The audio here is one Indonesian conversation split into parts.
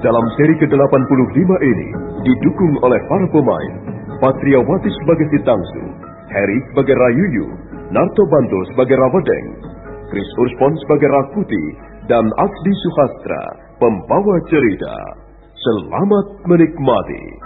dalam seri ke-85 ini didukung oleh para pemain Patriawati sebagai si Tangsu, Heri sebagai Rayuyu, Narto Banto sebagai Rawedeng, Chris Urspon sebagai Rakuti, dan Aksdi Suhastra, pembawa cerita. Selamat menikmati.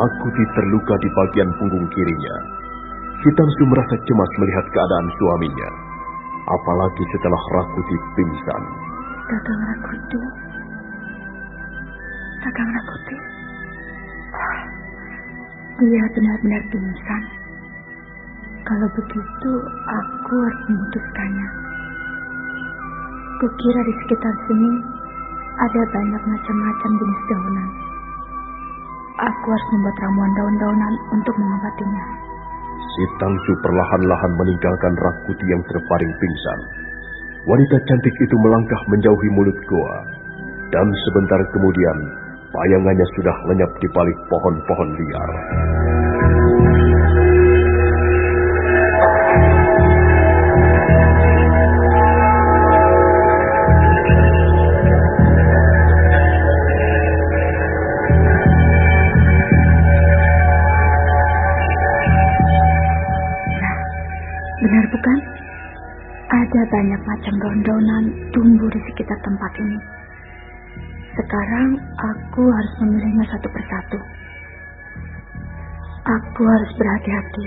Rakuti terluka di bagian punggung kirinya. Si Tangsu merasa cemas melihat keadaan suaminya. Apalagi setelah Rakuti pingsan. Kakang Rakuti. Kakang Rakuti. Dia benar-benar pingsan. Kalau begitu, aku harus memutuskannya. Kukira di sekitar sini ada banyak macam-macam jenis daunan. Aku harus membuat ramuan daun-daunan untuk mengobatinya. Si Tangsu perlahan-lahan meninggalkan Rakuti yang terbaring pingsan. Wanita cantik itu melangkah menjauhi mulut goa. Dan sebentar kemudian, bayangannya sudah lenyap di balik pohon-pohon liar. Benar bukan? Ada banyak macam daun-daunan tumbuh di sekitar tempat ini. Sekarang aku harus memilihnya satu persatu. Aku harus berhati-hati.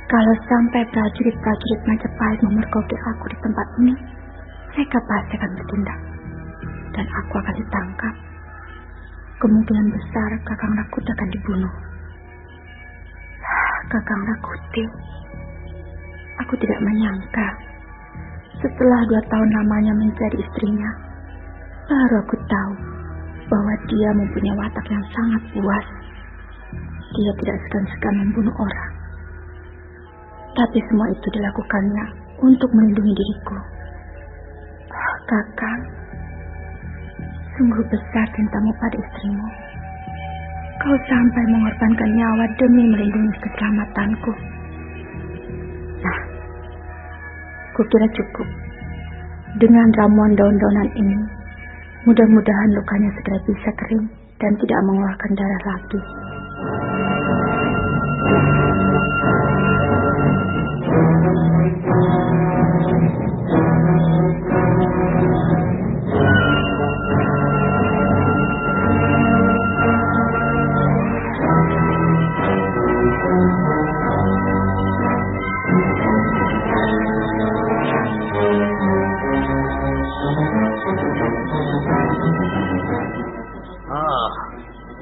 Kalau sampai prajurit-prajurit Majapahit memergoki aku di tempat ini, mereka pasti akan bertindak. Dan aku akan ditangkap. Kemungkinan besar Kakang Rakuti akan dibunuh. Kakang Rakuti. Aku tidak menyangka, setelah 2 tahun lamanya menjadi istrinya, baru aku tahu bahwa dia mempunyai watak yang sangat buas. Dia tidak segan-segan membunuh orang. Tapi semua itu dilakukannya untuk melindungi diriku. Kakang, sungguh besar cintamu pada istrimu. Kau sampai mengorbankan nyawa demi melindungi keselamatanku. Nah, kukira cukup. Dengan ramuan daun-daunan ini, mudah-mudahan lukanya segera bisa kering dan tidak mengeluarkan darah lagi.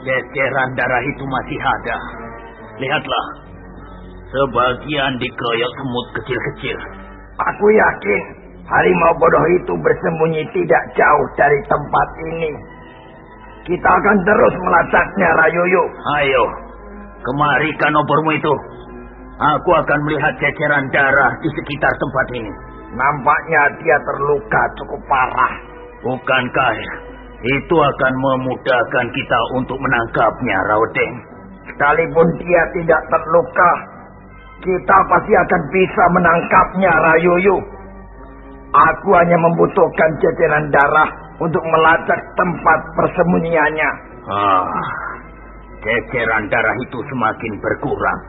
Ceceran darah itu masih ada. Lihatlah, sebagian dikeroyok semut kecil-kecil. Aku yakin harimau bodoh itu bersembunyi tidak jauh dari tempat ini. Kita akan terus melacaknya, Rayuyu. Ayo, kemarikan obormu itu. Aku akan melihat ceceran darah di sekitar tempat ini. Nampaknya dia terluka cukup parah. Bukankah itu akan memudahkan kita untuk menangkapnya, Rawedeng? Sekalipun dia tidak terluka, kita pasti akan bisa menangkapnya, Rayuyu. Aku hanya membutuhkan ceceran darah untuk melacak tempat persembunyiannya. Ceceran darah itu semakin berkurang.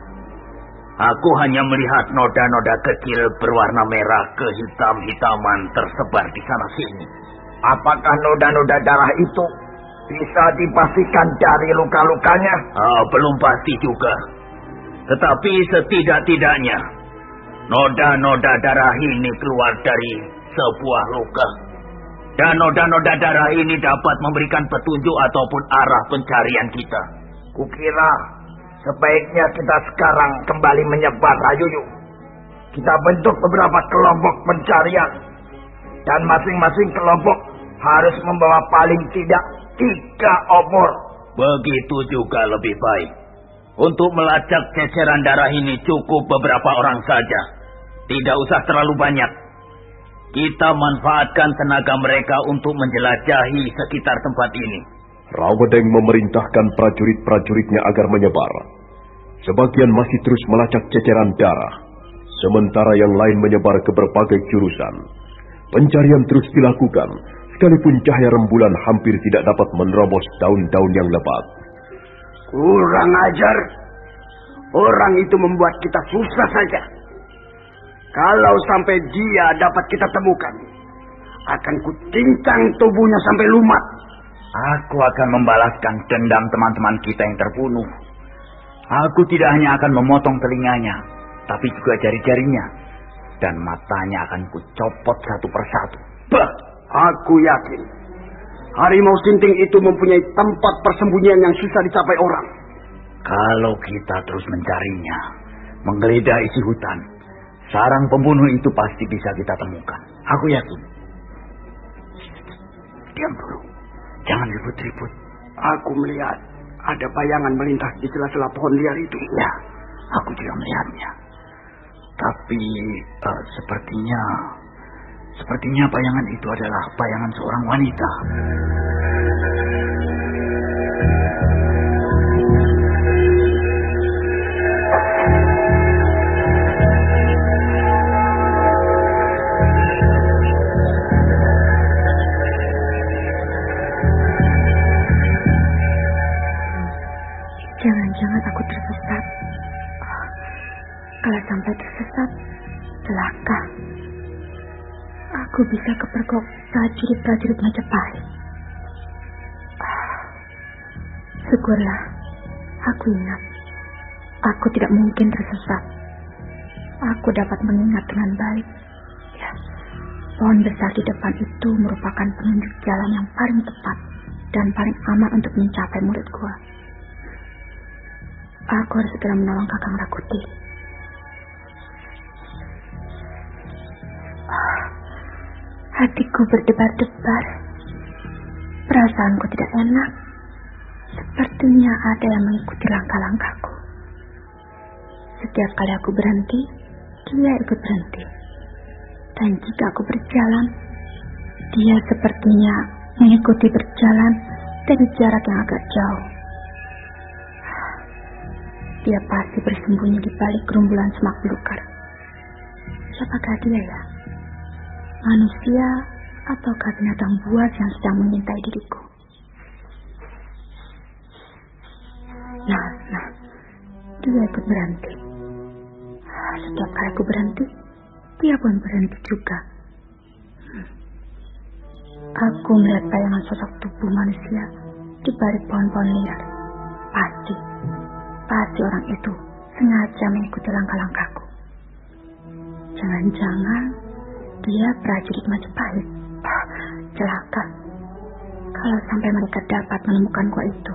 Aku hanya melihat noda-noda kecil berwarna merah kehitam-hitaman tersebar di sana-sini. Apakah noda-noda darah itu bisa dipastikan dari luka-lukanya? Belum pasti juga. Tetapi setidak-tidaknya, noda-noda darah ini keluar dari sebuah luka. Dan noda-noda darah ini dapat memberikan petunjuk ataupun arah pencarian kita. Kukira sebaiknya kita sekarang kembali menyebar, Rayuyu. Kita bentuk beberapa kelompok pencarian. Dan masing-masing kelompok harus membawa paling tidak 3 obor. Begitu juga lebih baik. Untuk melacak ceceran darah ini cukup beberapa orang saja. Tidak usah terlalu banyak. Kita manfaatkan tenaga mereka untuk menjelajahi sekitar tempat ini. Rawedeng memerintahkan prajurit-prajuritnya agar menyebar. Sebagian masih terus melacak ceceran darah, sementara yang lain menyebar ke berbagai jurusan. Pencarian terus dilakukan, sekalipun cahaya rembulan hampir tidak dapat menerobos daun-daun yang lebat. Kurang ajar. Orang itu membuat kita susah saja. Kalau sampai dia dapat kita temukan, akan kucincang tubuhnya sampai lumat. Aku akan membalaskan dendam teman-teman kita yang terbunuh. Aku tidak hanya akan memotong telinganya, tapi juga jari-jarinya. Dan matanya akan kucopot satu persatu. Bah! Aku yakin harimau sinting itu mempunyai tempat persembunyian yang susah dicapai orang. Kalau kita terus mencarinya, menggeledah isi hutan, sarang pembunuh itu pasti bisa kita temukan. Aku yakin. Diam dulu. Jangan ribut-ribut. Aku melihat ada bayangan melintas di sela-sela pohon liar itu. Ya, aku juga melihatnya. Tapi sepertinya bayangan itu adalah bayangan seorang wanita. Jangan-jangan aku tersesat. Kalau sampai tersesat, celaka. Aku bisa kepergok prajurit-prajurit Majapahit. Syukurlah, aku ingat. Aku tidak mungkin tersesat. Aku dapat mengingat dengan baik. Ya, pohon besar di depan itu merupakan penunjuk jalan yang paling tepat dan paling aman untuk mencapai murid gua. Aku harus segera menolong Kakang Rakuti. Hatiku berdebar-debar. Perasaanku tidak enak. Sepertinya ada yang mengikuti langkah-langkahku. Setiap kali aku berhenti, dia ikut berhenti. Dan jika aku berjalan, dia sepertinya mengikuti berjalan dari jarak yang agak jauh. Dia pasti bersembunyi di balik gerumbulan semak belukar. Siapakah dia ya? Manusia ataukah binatang buas yang sedang mengintai diriku? Nah, dia ikut berhenti. Setiap kali aku berhenti, dia pun berhenti juga. Aku melihat bayangan sosok tubuh manusia di balik pohon-pohon liar. Pasti orang itu sengaja mengikuti langkah-langkahku. Jangan-jangan dia prajurit Majapahit. Celaka. Kalau sampai mereka dapat menemukan gua itu,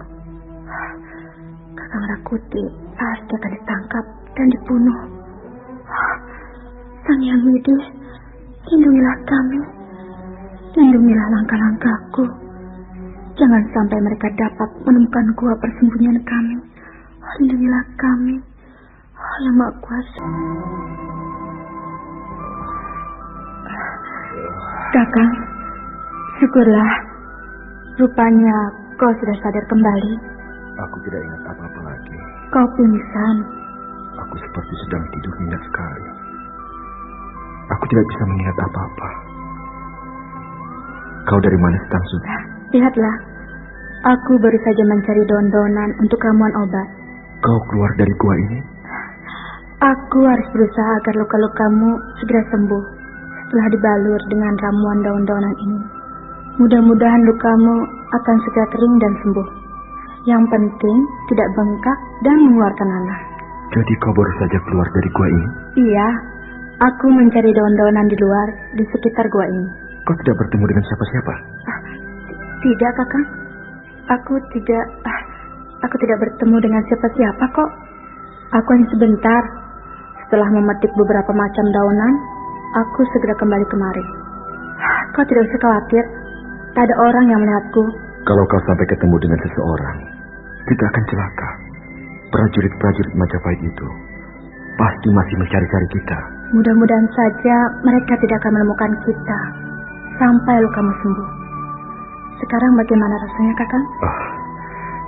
Kakang Rakuti pasti akan ditangkap dan dibunuh. Sang Hyang Widi, lindungilah kami. Lindungilah langkah-langkahku. Jangan sampai mereka dapat menemukan gua persembunyian kami. Lindungilah kami. Yang Maha Kuasa. Kakang, syukurlah. Rupanya kau sudah sadar kembali. Aku tidak ingat apa-apa lagi. Kau pingsan. Aku seperti sedang tidur nyenyak sekali. Aku tidak bisa mengingat apa-apa. Kau dari mana, Stangsu? Lihatlah, aku baru saja mencari daun-daunan untuk ramuan obat. Kau keluar dari gua ini? Aku harus berusaha agar luka-lukamu segera sembuh setelah dibalur dengan ramuan daun-daunan ini. Mudah-mudahan lukamu akan segera kering dan sembuh. Yang penting tidak bengkak dan mengeluarkan nanah. Jadi kau baru saja keluar dari gua ini? Iya, aku mencari daun-daunan di luar, di sekitar gua ini. Kau tidak bertemu dengan siapa-siapa? Tidak, Kakang. Aku tidak bertemu dengan siapa-siapa kok. Aku hanya sebentar. Setelah memetik beberapa macam daunan, aku segera kembali kemari. Kau tidak usah khawatir. Tak ada orang yang melihatku. Kalau kau sampai ketemu dengan seseorang, kita akan celaka. prajurit-prajurit Majapahit itu pasti masih mencari-cari kita. Mudah-mudahan saja mereka tidak akan menemukan kita sampai lukamu sembuh. Sekarang bagaimana rasanya, Kakang?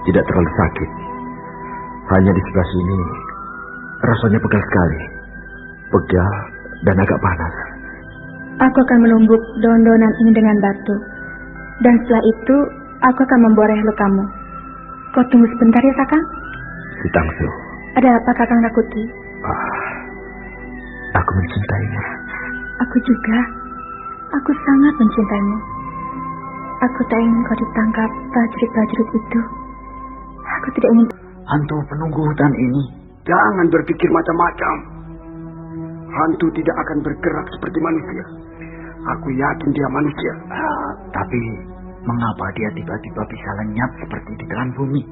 Tidak terlalu sakit. Hanya di sebelah sini rasanya pegal sekali. Pegal dan agak panas. Aku akan menumbuk daun-daunan ini dengan batu. Dan setelah itu, aku akan memboreh lukamu. Kau tunggu sebentar ya, Kakang? Si Tangsu. Ada apa, Kakang Rakuti? Aku mencintaimu. Aku juga. Aku sangat mencintaimu. Aku tak ingin kau ditangkap prajurit-prajurit itu. Aku tidak ingin... Hantu penunggu hutan ini. Jangan berpikir macam-macam. Hantu tidak akan bergerak seperti manusia. Aku yakin dia manusia. Tapi mengapa dia tiba-tiba bisa lenyap seperti di dalam bumi?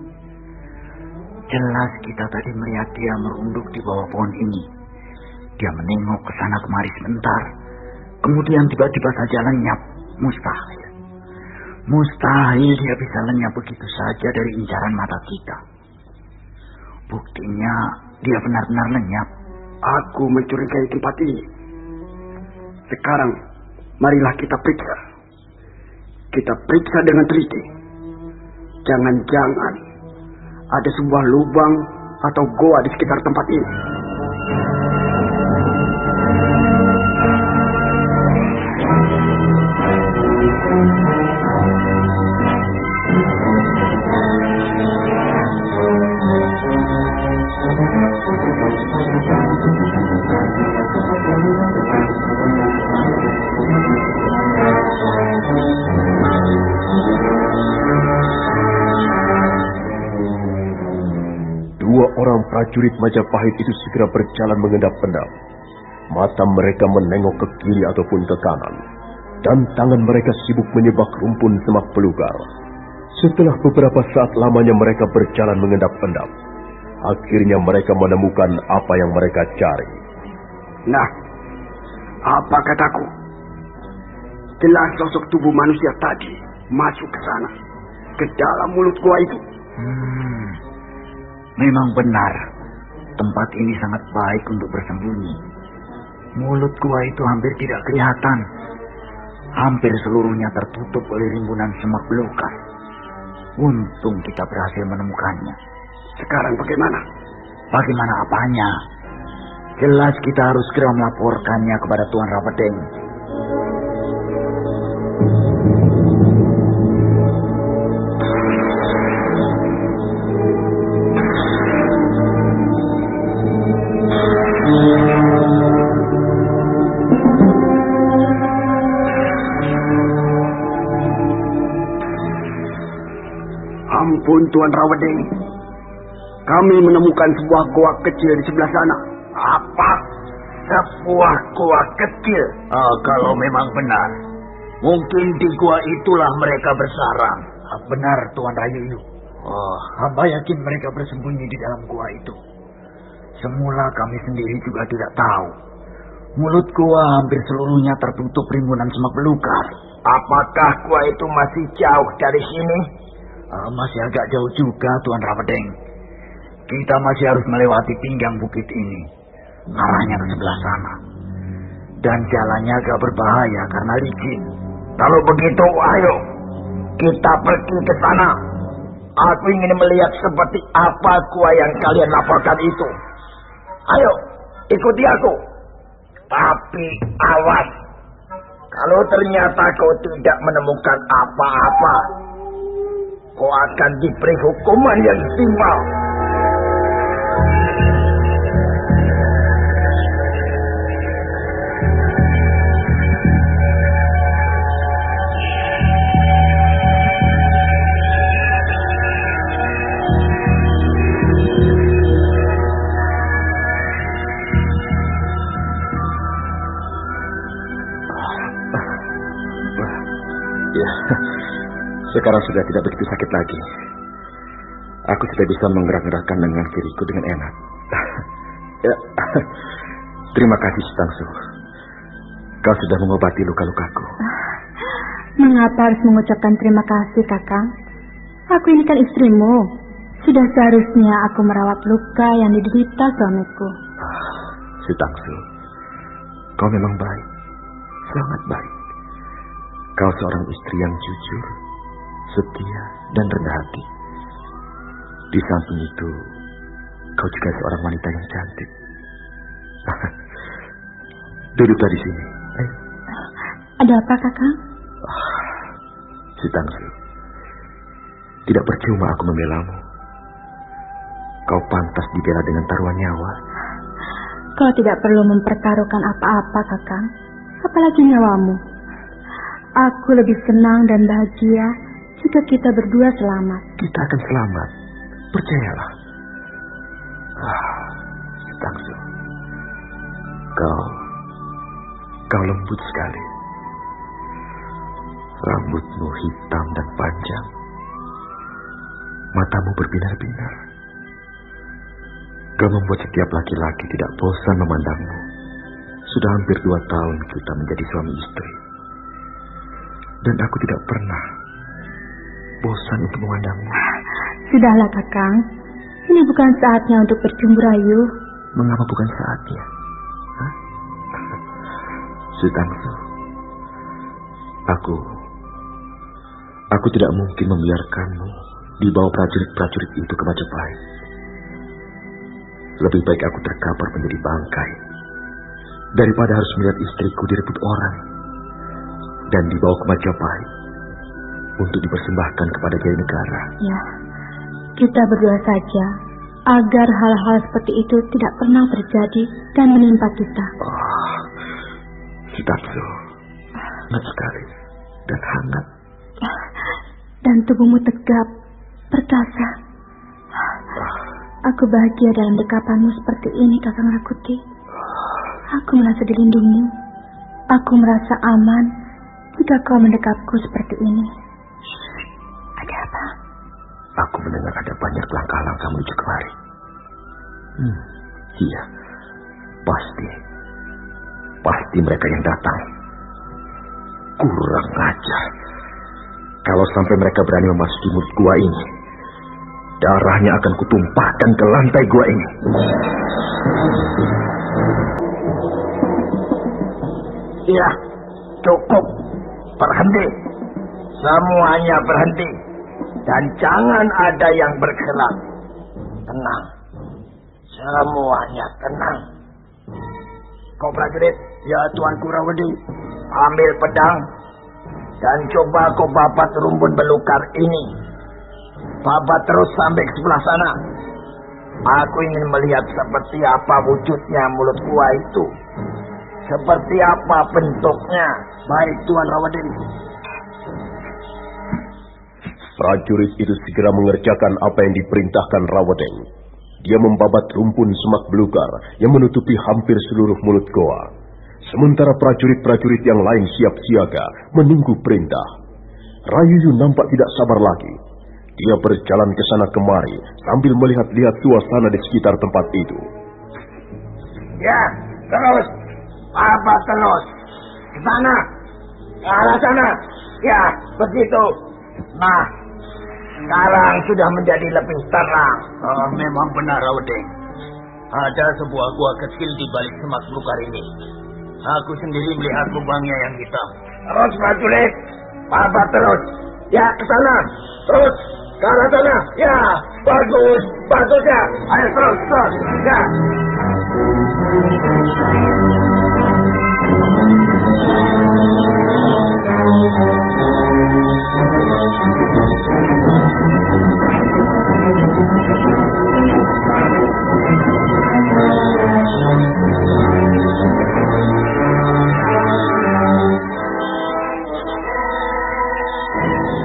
Jelas kita tadi melihat dia merunduk di bawah pohon ini. Dia menengok ke sana kemari sebentar. Kemudian tiba-tiba saja lenyap. Mustahil. Mustahil dia bisa lenyap begitu saja dari incaran mata kita. Buktinya dia benar-benar lenyap. Aku mencurigai tempat ini. Sekarang, marilah kita periksa. Kita periksa dengan teliti. Jangan-jangan ada sebuah lubang atau goa di sekitar tempat ini. Orang prajurit Majapahit itu segera berjalan mengendap-endap. Mata mereka menengok ke kiri ataupun ke kanan, dan tangan mereka sibuk menyebak rumpun semak belukar. Setelah beberapa saat lamanya mereka berjalan mengendap-endap, akhirnya mereka menemukan apa yang mereka cari. Nah, apa kataku? Jelas sosok tubuh manusia tadi masuk ke sana, ke dalam mulut gua itu. Memang benar, tempat ini sangat baik untuk bersembunyi. Mulut gua itu hampir tidak kelihatan. Hampir seluruhnya tertutup oleh rimbunan semak belukar. Untung kita berhasil menemukannya. Sekarang bagaimana? Bagaimana apanya? Jelas kita harus segera melaporkannya kepada Tuan Rawadeng. Ampun Tuan Rawadeng, kami menemukan sebuah goa kecil di sebelah sana. Apa? Sebuah goa kecil? Kalau memang benar, mungkin di goa itulah mereka bersarang. Benar Tuan Rayu. Hamba yakin mereka bersembunyi di dalam goa itu. Semula kami sendiri juga tidak tahu. Mulut goa hampir seluruhnya tertutup rimbunan semak belukar. Apakah goa itu masih jauh dari sini? Masih agak jauh juga Tuan Rawadeng. Kita masih harus melewati pinggang bukit ini, arahnya ke sebelah sana. Dan jalannya agak berbahaya karena licin. Kalau begitu, ayo kita pergi ke sana. Aku ingin melihat seperti apa gua yang kalian laporkan itu. Ayo, ikuti aku. Tapi awas, kalau ternyata kau tidak menemukan apa-apa, kau akan diberi hukuman yang setimpal. Sekarang sudah tidak begitu sakit lagi. Aku sudah bisa menggerak-gerakkan lengan kiriku dengan enak. Ya, terima kasih Tangsu. Kau sudah mengobati luka-lukaku. Mengapa harus mengucapkan terima kasih, Kakang? Aku ini kan istrimu. Sudah seharusnya aku merawat luka yang diderita suamiku. Si Tangsu, kau memang baik, sangat baik. Kau seorang istri yang jujur, setia, dan rendah hati. Di samping itu, kau juga seorang wanita yang cantik. Duduklah di sini. Ada apa, Kakang? Si Tangsu, tidak percuma aku membelamu. Kau pantas dibela dengan taruhan nyawa. Kau tidak perlu mempertaruhkan apa-apa, Kakang. Apalagi nyawamu. Aku lebih senang dan bahagia jika kita berdua selamat. Kita akan selamat. Percayalah. Tangsu, kau lembut sekali. Rambutmu hitam dan panjang. Matamu berbinar-binar. Kau membuat setiap laki-laki tidak bosan memandangmu. Sudah hampir 2 tahun kita menjadi suami istri. Dan aku tidak pernah bosan untuk memandangmu. Sudahlah, Kakang. Ini bukan saatnya untuk bercumbu rayu. Mengapa bukan saatnya? Si Tangsu, aku tidak mungkin membiarkanmu dibawa prajurit-prajurit itu ke Majapahit. Lebih baik aku terkapar menjadi bangkai daripada harus melihat istriku direbut orang dan dibawa ke Majapahit untuk dipersembahkan kepada Kiai Negara. Ya, kita berdoa saja agar hal-hal seperti itu tidak pernah terjadi dan menimpa kita. Si Tangsu, hangat sekali dan hangat. Dan tubuhmu tegap, perkasa. Aku bahagia dalam dekapanmu seperti ini, Kakang Rakuti. Aku merasa dilindungi. Aku merasa aman jika kau mendekapku seperti ini. Ada apa? Aku mendengar ada banyak langkah-langkah menuju kemari. Iya, pasti mereka yang datang. Kurang ajar. Kalau sampai mereka berani memasuki mulut gua ini, darahnya akan kutumpahkan ke lantai gua ini. Iya, cukup. Berhenti. Semuanya berhenti. Dan jangan ada yang bergerak. Tenang. Semuanya tenang. Kau prajurit, ya Tuanku Rawedi, ambil pedang dan coba kau babat rumpun belukar ini. Babat terus sampai ke sebelah sana. Aku ingin melihat seperti apa wujudnya mulut gua itu. Seperti apa bentuknya. Baik, Tuan Rawedi. Prajurit itu segera mengerjakan apa yang diperintahkan Rawedeng. Dia membabat rumpun semak belukar yang menutupi hampir seluruh mulut goa. Sementara prajurit-prajurit yang lain siap siaga menunggu perintah. Rayuyu nampak tidak sabar lagi. Dia berjalan ke sana kemari sambil melihat-lihat suasana di sekitar tempat itu. Ya, terus. Apa terus? Ke sana. Ke arah sana. Ya, begitu. Nah, sekarang sudah menjadi lebih terang. Memang benar, Rawedeng. Ada sebuah gua kecil di balik semak belukar ini. Aku sendiri melihat lubangnya yang hitam. Terus, prajurit. Babat terus. Ya, ke sana. Terus. Ke arah sana. Ya, bagus. Bagus ya. Ayo terus. Ya.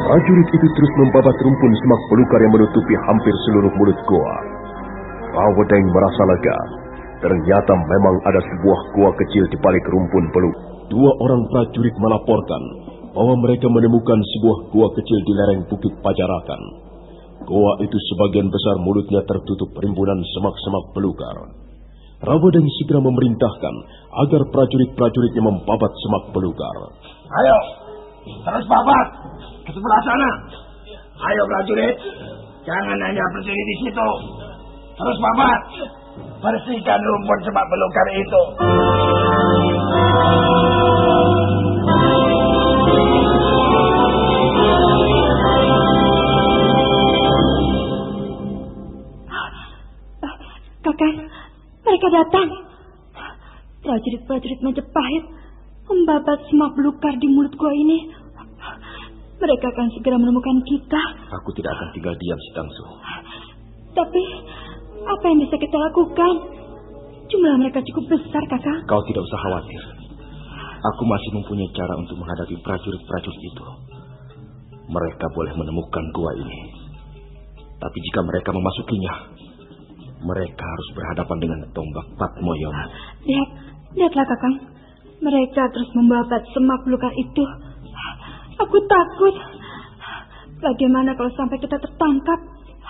Prajurit itu terus membabat rumpun semak belukar yang menutupi hampir seluruh mulut goa. Rawedeng merasa lega. Ternyata memang ada sebuah goa kecil di balik rumpun belukar. 2 orang prajurit melaporkan bahwa mereka menemukan sebuah goa kecil di lereng Bukit Pajarakan. Goa itu sebagian besar mulutnya tertutup rimbunan semak-semak belukar. Rawedeng segera memerintahkan agar prajurit-prajuritnya membabat semak belukar. Ayo, terus babat ke sebelah sana. Ayo prajurit, Jangan hanya berdiri di situ. Terus Mamat, bersihkan rumput semak belukar itu. Kakang, mereka datang. Prajurit-prajurit Majapahit membabat semak belukar di mulut gua ini. Mereka akan segera menemukan kita. Aku tidak akan tinggal diam, Si Tangsu. Tapi apa yang bisa kita lakukan? Jumlah mereka cukup besar, Kakang. Kau tidak usah khawatir. Aku masih mempunyai cara untuk menghadapi prajurit-prajurit itu. Mereka boleh menemukan gua ini. Tapi jika mereka memasukinya, mereka harus berhadapan dengan tombak Patmoyom. Lihatlah, Kakang. Mereka terus membabat semak belukar itu. Aku takut. Bagaimana kalau sampai kita tertangkap?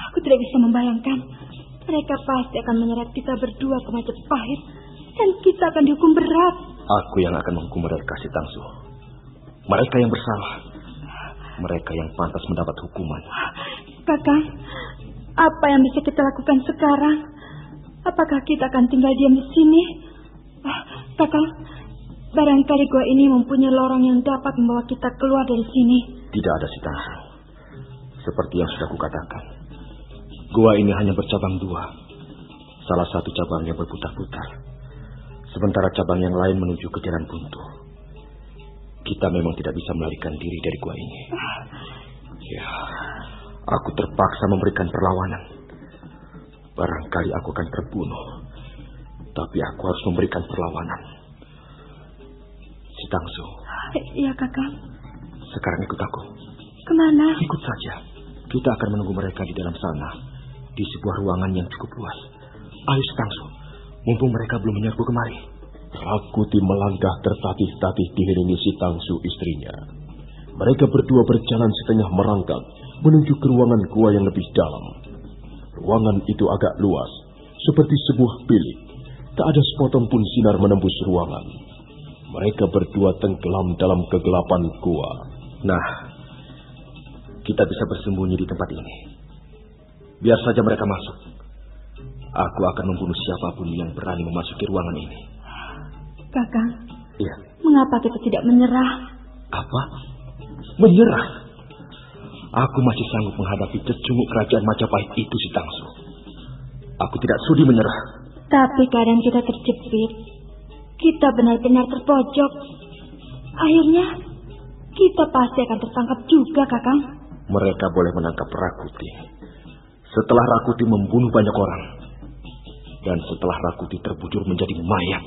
Aku tidak bisa membayangkan. Mereka pasti akan menyeret kita berdua ke Majapahit. Dan kita akan dihukum berat. Aku yang akan menghukum mereka, Si Tangsu. Mereka yang bersalah. Mereka yang pantas mendapat hukuman. Kakang, apa yang bisa kita lakukan sekarang? Apakah kita akan tinggal diam di sini? Kakang, barangkali gua ini mempunyai lorong yang dapat membawa kita keluar dari sini. Tidak ada, Si Tangsu. Seperti yang sudah kukatakan, gua ini hanya bercabang dua. Salah satu cabangnya berputar-putar, sementara cabang yang lain menuju ke jalan buntu. Kita memang tidak bisa melarikan diri dari gua ini. Ya, aku terpaksa memberikan perlawanan. Barangkali aku akan terbunuh, tapi aku harus memberikan perlawanan. Si Tangsu. Iya, Kakang. Sekarang ikut aku. Kemana? Ikut saja. Kita akan menunggu mereka di dalam sana, di sebuah ruangan yang cukup luas. Ayo, Si Tangsu. Mumpung mereka belum menyerbu kemari. Rakuti melangkah tertatih-tatih diiringi Si Tangsu istrinya. Mereka berdua berjalan setengah merangkak menuju ke ruangan gua yang lebih dalam. Ruangan itu agak luas, seperti sebuah bilik. Tak ada sepotong pun sinar menembus ruangan. Mereka berdua tenggelam dalam kegelapan gua. Nah, kita bisa bersembunyi di tempat ini. Biar saja mereka masuk. Aku akan membunuh siapapun yang berani memasuki ruangan ini. Kakang, iya. Mengapa kita tidak menyerah? Apa? Menyerah? Aku masih sanggup menghadapi cecunguk kerajaan Majapahit itu, Si Tangsu. Aku tidak sudi menyerah. Tapi keadaan kita terjepit. Kita benar-benar terpojok. Akhirnya, kita pasti akan tertangkap juga, Kakang. Mereka boleh menangkap Rakuti. Setelah Rakuti membunuh banyak orang. Dan setelah Rakuti terbujur menjadi mayat.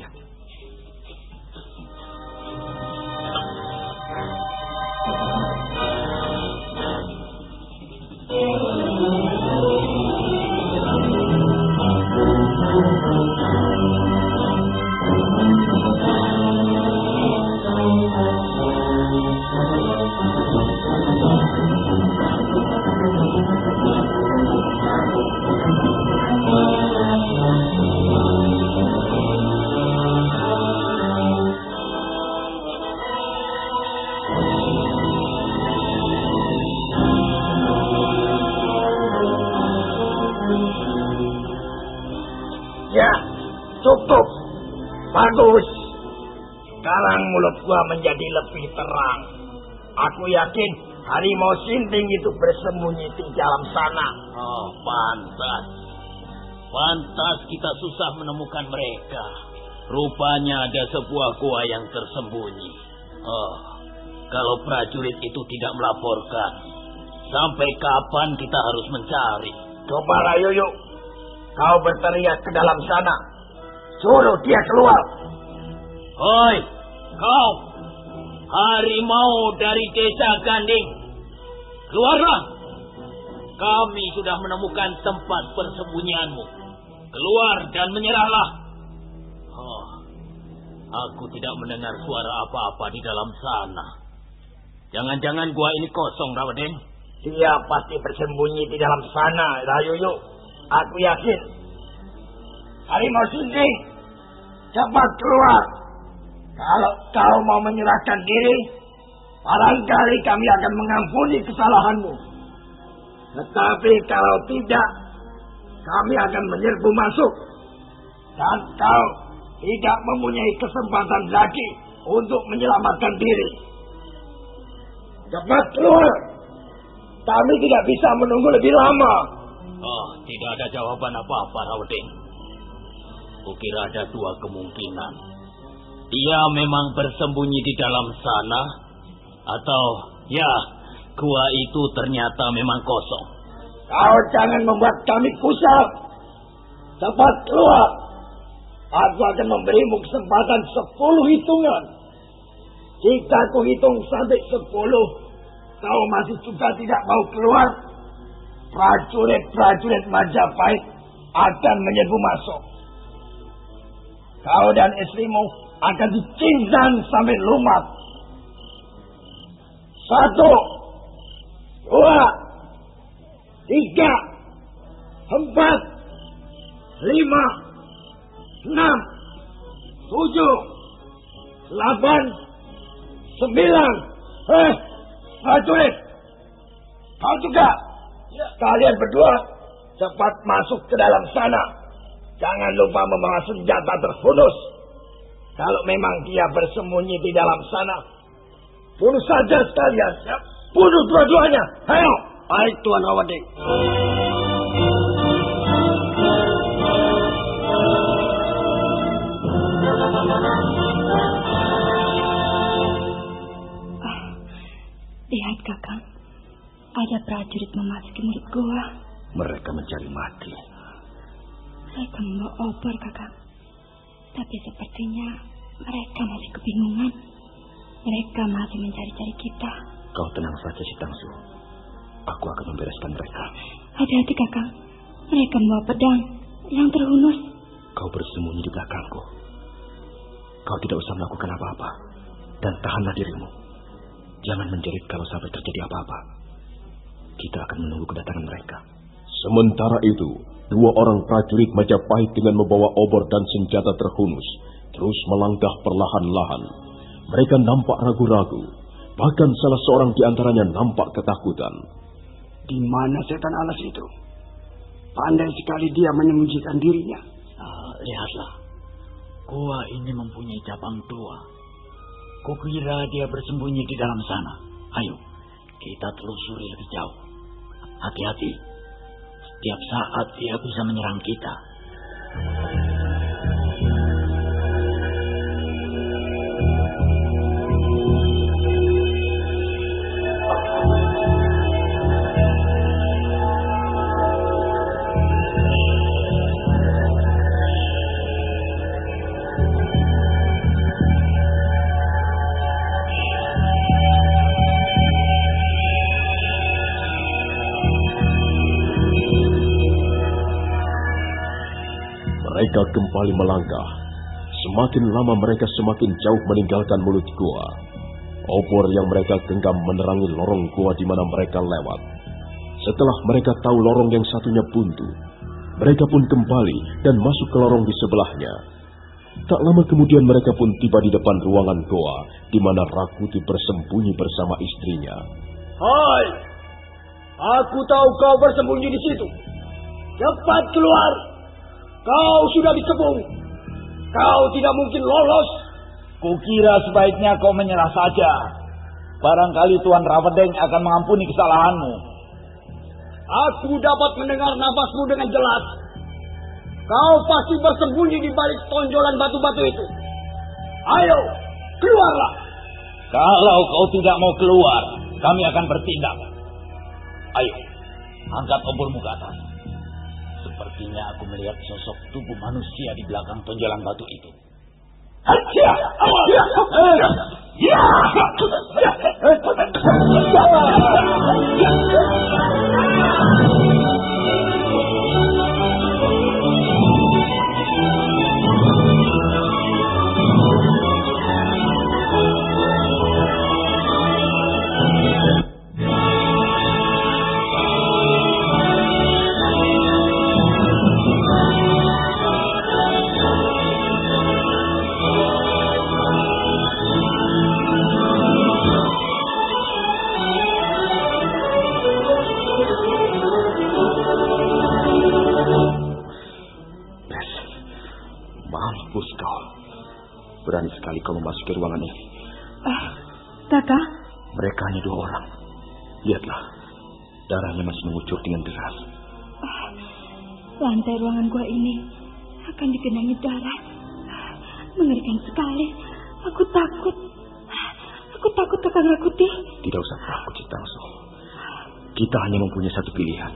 Ya, cukup. Bagus. Sekarang mulut gua menjadi lebih terang. Aku yakin harimau sinting itu bersembunyi di dalam sana. Oh, pantas. Pantas kita susah menemukan mereka. Rupanya ada sebuah gua yang tersembunyi. Oh, kalau prajurit itu tidak melaporkan, sampai kapan kita harus mencari? Coba Rayuyu, kau berteriak ke dalam sana. Suruh dia keluar. Hoi, kau! Harimau dari desa Ganding. Keluarlah! Kami sudah menemukan tempat persembunyianmu. Keluar dan menyerahlah. Oh, aku tidak mendengar suara apa-apa di dalam sana. Jangan-jangan gua ini kosong, Raden. Dia pasti bersembunyi di dalam sana, Rayuyu. Aku yakin. Harimau sinting, cepat keluar. Kalau kau mau menyerahkan diri, barangkali kami akan mengampuni kesalahanmu. Tetapi kalau tidak, kami akan menyerbu masuk. Dan kau tidak mempunyai kesempatan lagi untuk menyelamatkan diri. Cepat keluar. Kami tidak bisa menunggu lebih lama. Oh, tidak ada jawaban apa-apa, Rawedeng. Kukira ada dua kemungkinan. Dia memang bersembunyi di dalam sana, atau ya, gua itu ternyata memang kosong. Kau jangan membuat kami kusam. Cepat keluar. Aku akan memberimu kesempatan 10 hitungan. Jika aku hitung sampai 10, kau masih juga tidak mau keluar, prajurit-prajurit Majapahit akan menyerbu masuk. Kau dan istrimu akan dicincang sampai lumat. 1, 2, 3, 4, 5, 6, 7, 8, 9. Prajurit, kau juga. Kalian berdua cepat masuk ke dalam sana. Jangan lupa membawa senjata terhunus. Kalau memang dia bersembunyi di dalam sana, bunuh saja sekalian. Bunuh dua-duanya. Ayo. Baik, Tuan Rawedeng. Lihat, Kakang. Ada prajurit memasuki murid gua. Mereka mencari mati. Mereka membawa obor, Kakang. Tapi sepertinya mereka masih kebingungan. Mereka masih mencari-cari kita. Kau tenang saja, Si Tangsu. Aku akan membereskan mereka. Hati-hati, Kakang. Mereka membawa pedang yang terhunus. Kau bersembunyi di belakangku. Kau tidak usah melakukan apa-apa. Dan tahanlah dirimu. Jangan menjerit kalau sampai terjadi apa-apa. Kita akan menunggu kedatangan mereka. Sementara itu, 2 orang prajurit Majapahit dengan membawa obor dan senjata terhunus terus melangkah perlahan-lahan. Mereka nampak ragu-ragu. Bahkan salah seorang di antaranya nampak ketakutan. Di mana setan alas itu? Pandai sekali dia menyembunyikan dirinya. Lihatlah. Gua ini mempunyai cabang 2. Kukira dia bersembunyi di dalam sana. Ayo, kita telusuri lebih jauh. Hati-hati. Setiap saat dia bisa menyerang kita. Mereka kembali melangkah. Semakin lama mereka semakin jauh meninggalkan mulut gua. Obor yang mereka genggam menerangi lorong gua di mana mereka lewat. Setelah mereka tahu lorong yang satunya buntu, mereka pun kembali dan masuk ke lorong di sebelahnya. Tak lama kemudian mereka pun tiba di depan ruangan goa di mana Rakuti bersembunyi bersama istrinya. Hai, aku tahu kau bersembunyi di situ. Cepat keluar. Kau sudah dikepung. Kau tidak mungkin lolos. Kukira sebaiknya kau menyerah saja. Barangkali Tuan Rawedeng akan mengampuni kesalahanmu. Aku dapat mendengar nafasmu dengan jelas. Kau pasti bersembunyi di balik tonjolan batu-batu itu. Ayo, keluarlah. Kalau kau tidak mau keluar, kami akan bertindak. Ayo, angkat obormu ke atas. Sepertinya aku melihat sosok tubuh manusia di belakang tonjolan batu itu. Mampus kau. Berani sekali kau memasuki ruangan ini. Kakak? Mereka hanya 2 orang. Lihatlah, darahnya masih mengucur dengan deras. Lantai ruangan gua ini akan digenangi darah. Mengerikan sekali. Aku takut. Aku takut, Kakang Rakuti. Tidak usah takut, Citangso. Kita hanya mempunyai satu pilihan.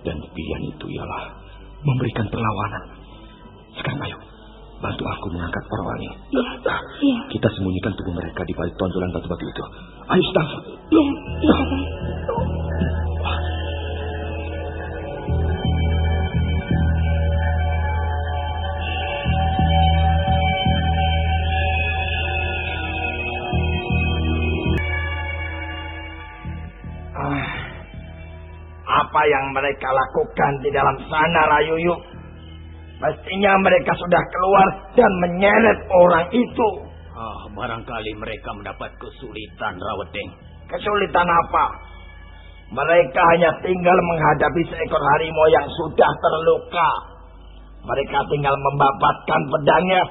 Dan pilihan itu ialah memberikan perlawanan. Sekarang ayo, bantu aku mengangkat orang ini. Iya. Kita sembunyikan tubuh mereka di balik tonjolan batu-batu itu. Ayo, Citangso. Iya, Kakang. Apa yang mereka lakukan di dalam sana, Rayuyu? Mestinya mereka sudah keluar dan menyeret orang itu. Barangkali mereka mendapat kesulitan, Rawedeng. Kesulitan apa? Mereka hanya tinggal menghadapi seekor harimau yang sudah terluka. Mereka tinggal membabatkan pedangnya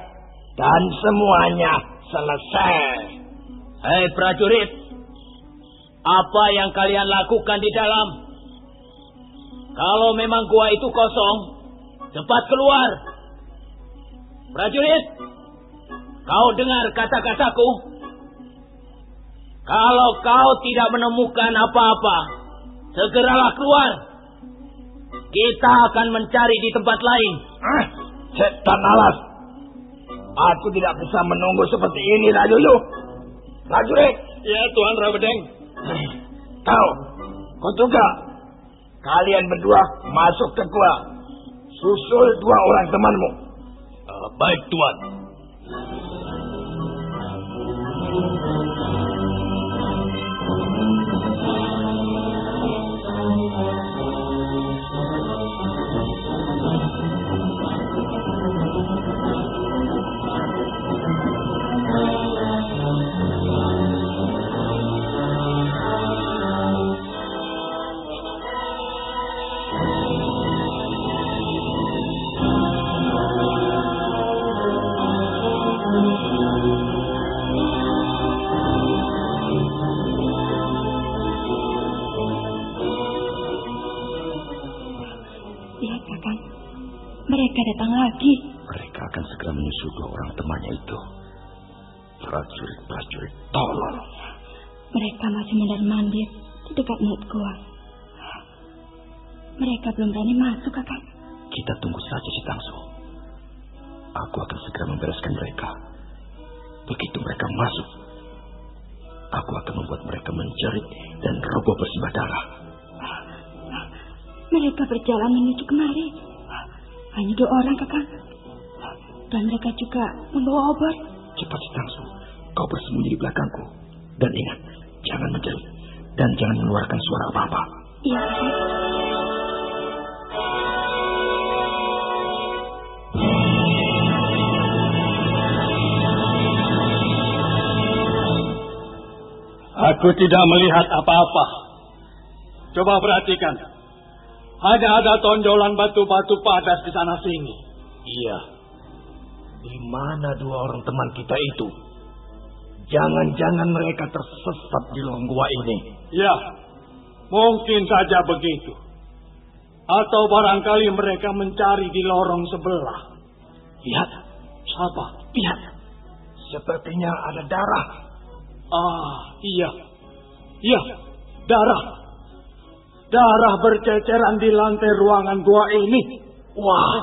dan semuanya selesai. Hei prajurit, apa yang kalian lakukan di dalam? Kalau memang gua itu kosong, cepat keluar. Prajurit, kau dengar kata-kataku? Kalau kau tidak menemukan apa-apa, segeralah keluar. Kita akan mencari di tempat lain. Setan alas. Aku tidak bisa menunggu seperti ini, Rayuyu. Prajurit. Ya, Tuan Rawedeng. Kau juga. Kalian berdua masuk ke gua. Susul 2 orang temanmu. Baik, Tuan. Mereka datang lagi. Mereka akan segera menyusul 2 orang temannya itu. Prajurit tolol. Mereka masih mondar-mandir di dekat mulut gua. Mereka belum berani masuk, Kakang. Kita tunggu saja, Citangso. Aku akan segera membereskan mereka. Begitu mereka masuk, aku akan membuat mereka menjerit dan roboh bersimbah darah. Mereka berjalan menuju kemari. Hanya 2 orang, Kakang. Dan mereka juga membawa obor. Cepat, Citangso. Kau bersembunyi di belakangku. Dan ingat, jangan menjerit. Dan jangan mengeluarkan suara apa-apa. Iya, Kakang. Aku tidak melihat apa-apa. Coba perhatikan. Ada tonjolan batu-batu padas di sana sini. Iya. Di mana 2 orang teman kita itu? Jangan-jangan mereka tersesat di lorong gua ini. Ya, mungkin saja begitu. Atau barangkali mereka mencari di lorong sebelah. Lihat. Siapa? Lihat. Sepertinya ada darah. Iya. Iya, darah. Darah berceceran di lantai ruangan gua ini. Wah,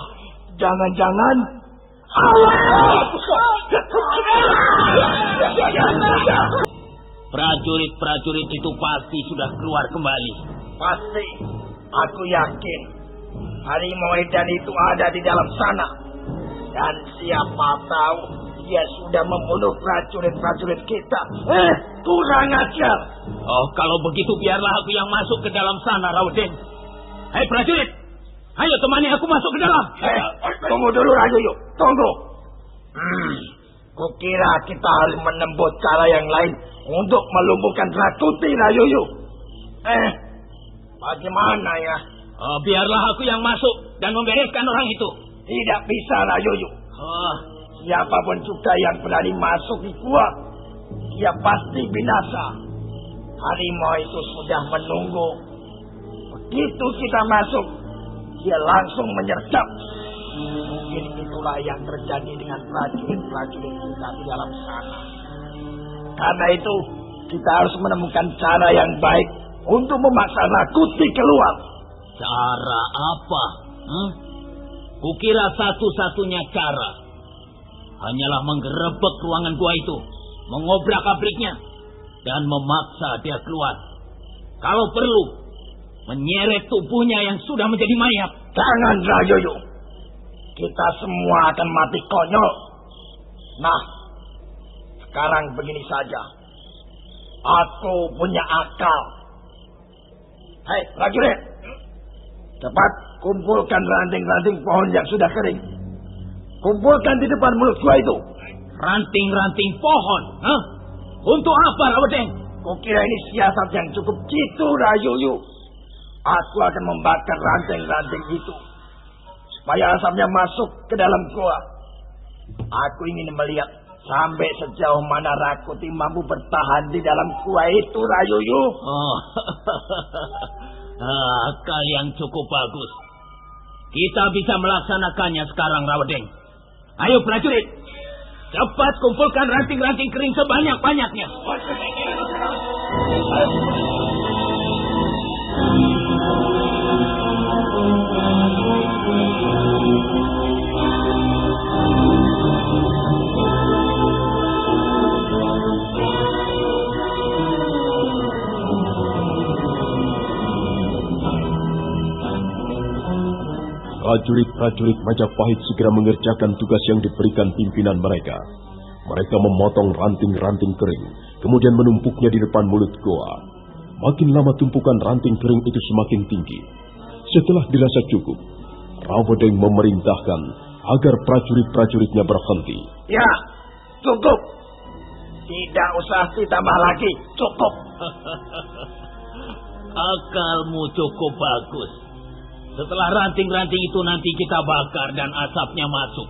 jangan-jangan... Prajurit-prajurit itu pasti sudah keluar kembali. Pasti. Aku yakin harimau edan itu ada di dalam sana. Dan siapa tahu dia sudah membunuh prajurit-prajurit kita. Kurang ajar. Kalau begitu biarlah aku yang masuk ke dalam sana, Rauden. Hei prajurit, ayo temani aku masuk ke dalam. Tunggu dulu, Rayuyu. Tunggu. Kukira kita harus menempuh cara yang lain untuk melumpuhkan Rakuti, Rayuyu. Bagaimana ya? Biarlah aku yang masuk dan membereskan orang itu. Tidak bisa, Rayuyu. Siapapun juga yang berani masuk di gua, dia pasti binasa. Harimau itu sudah menunggu. Begitu kita masuk, dia langsung menyergap. Mungkin itulah yang terjadi dengan prajurit-prajurit kita di dalam sana. Karena itu, kita harus menemukan cara yang baik untuk memaksa Rakuti keluar. Cara apa? Kukira satu-satunya cara hanyalah menggerebek ruangan gua itu, mengobrak-abriknya, dan memaksa dia keluar. Kalau perlu, menyeret tubuhnya yang sudah menjadi mayat. Jangan, Rayoyo. Kita semua akan mati konyol. Nah, sekarang begini saja. Aku punya akal. Hei, prajurit. Cepat kumpulkan ranting-ranting pohon yang sudah kering. Kumpulkan di depan mulut gua itu. Ranting-ranting pohon? Untuk apa, Rawedeng? Kukira ini siasat yang cukup jitu, Rayoyo. Aku akan membakar ranting-ranting itu, supaya asapnya masuk ke dalam gua. Aku ingin melihat sampai sejauh mana Rakuti mampu bertahan di dalam gua itu, Rayoyo. Akal yang cukup bagus. Kita bisa melaksanakannya sekarang, Rawedeng. Ayo prajurit, cepat kumpulkan ranting-ranting kering sebanyak-banyaknya. Prajurit-prajurit Majapahit segera mengerjakan tugas yang diberikan pimpinan mereka. Mereka memotong ranting-ranting kering, kemudian menumpuknya di depan mulut goa. Makin lama tumpukan ranting kering itu semakin tinggi. Setelah dirasa cukup, Rawedeng memerintahkan agar prajurit-prajuritnya berhenti. Ya, cukup. Tidak usah ditambah lagi, cukup. Akalmu cukup bagus. Setelah ranting-ranting itu nanti kita bakar dan asapnya masuk,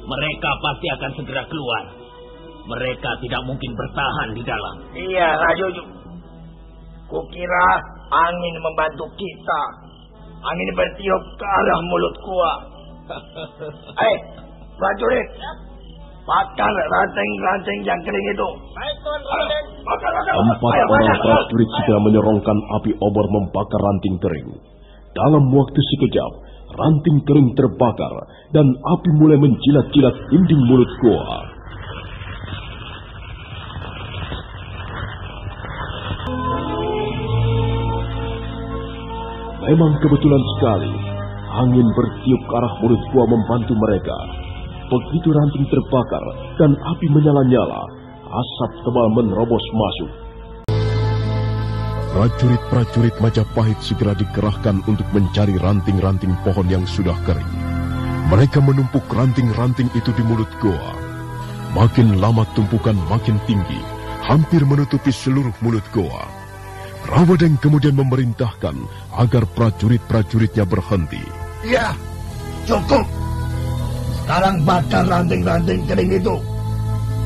mereka pasti akan segera keluar. Mereka tidak mungkin bertahan di dalam. Iya, Rayoyo. Kukira angin membantu kita. Angin bertiup ke arah mulut gua. Prajurit, bakar ranting-ranting yang kering itu. Empat orang prajurit segera menyorongkan api obor membakar ranting kering. Dalam waktu sekejap, ranting kering terbakar dan api mulai menjilat-jilat dinding mulut goa. Memang kebetulan sekali, angin bertiup ke arah mulut goa membantu mereka. Begitu ranting terbakar dan api menyala-nyala, asap tebal menerobos masuk. Prajurit-prajurit Majapahit segera dikerahkan untuk mencari ranting-ranting pohon yang sudah kering. Mereka menumpuk ranting-ranting itu di mulut goa. Makin lama tumpukan makin tinggi, hampir menutupi seluruh mulut goa. Rawedeng kemudian memerintahkan agar prajurit-prajuritnya berhenti. Ya, cukup. Sekarang bakar ranting-ranting kering itu.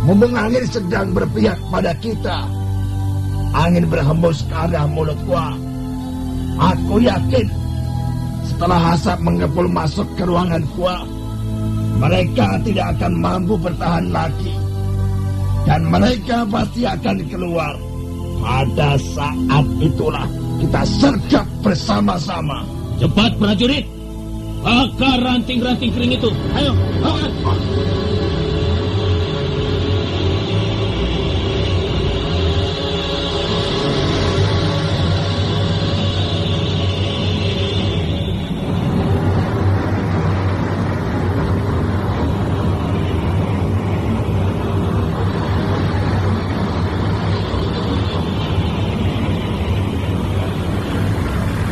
Mumpung angin sedang berpihak pada kita. Angin berhembus ke arah mulut gua. Aku yakin setelah asap mengepul masuk ke ruangan gua, mereka tidak akan mampu bertahan lagi. Dan mereka pasti akan keluar. Pada saat itulah kita sergap bersama-sama. Cepat prajurit, bakar ranting-ranting kering itu. Ayo, bakar.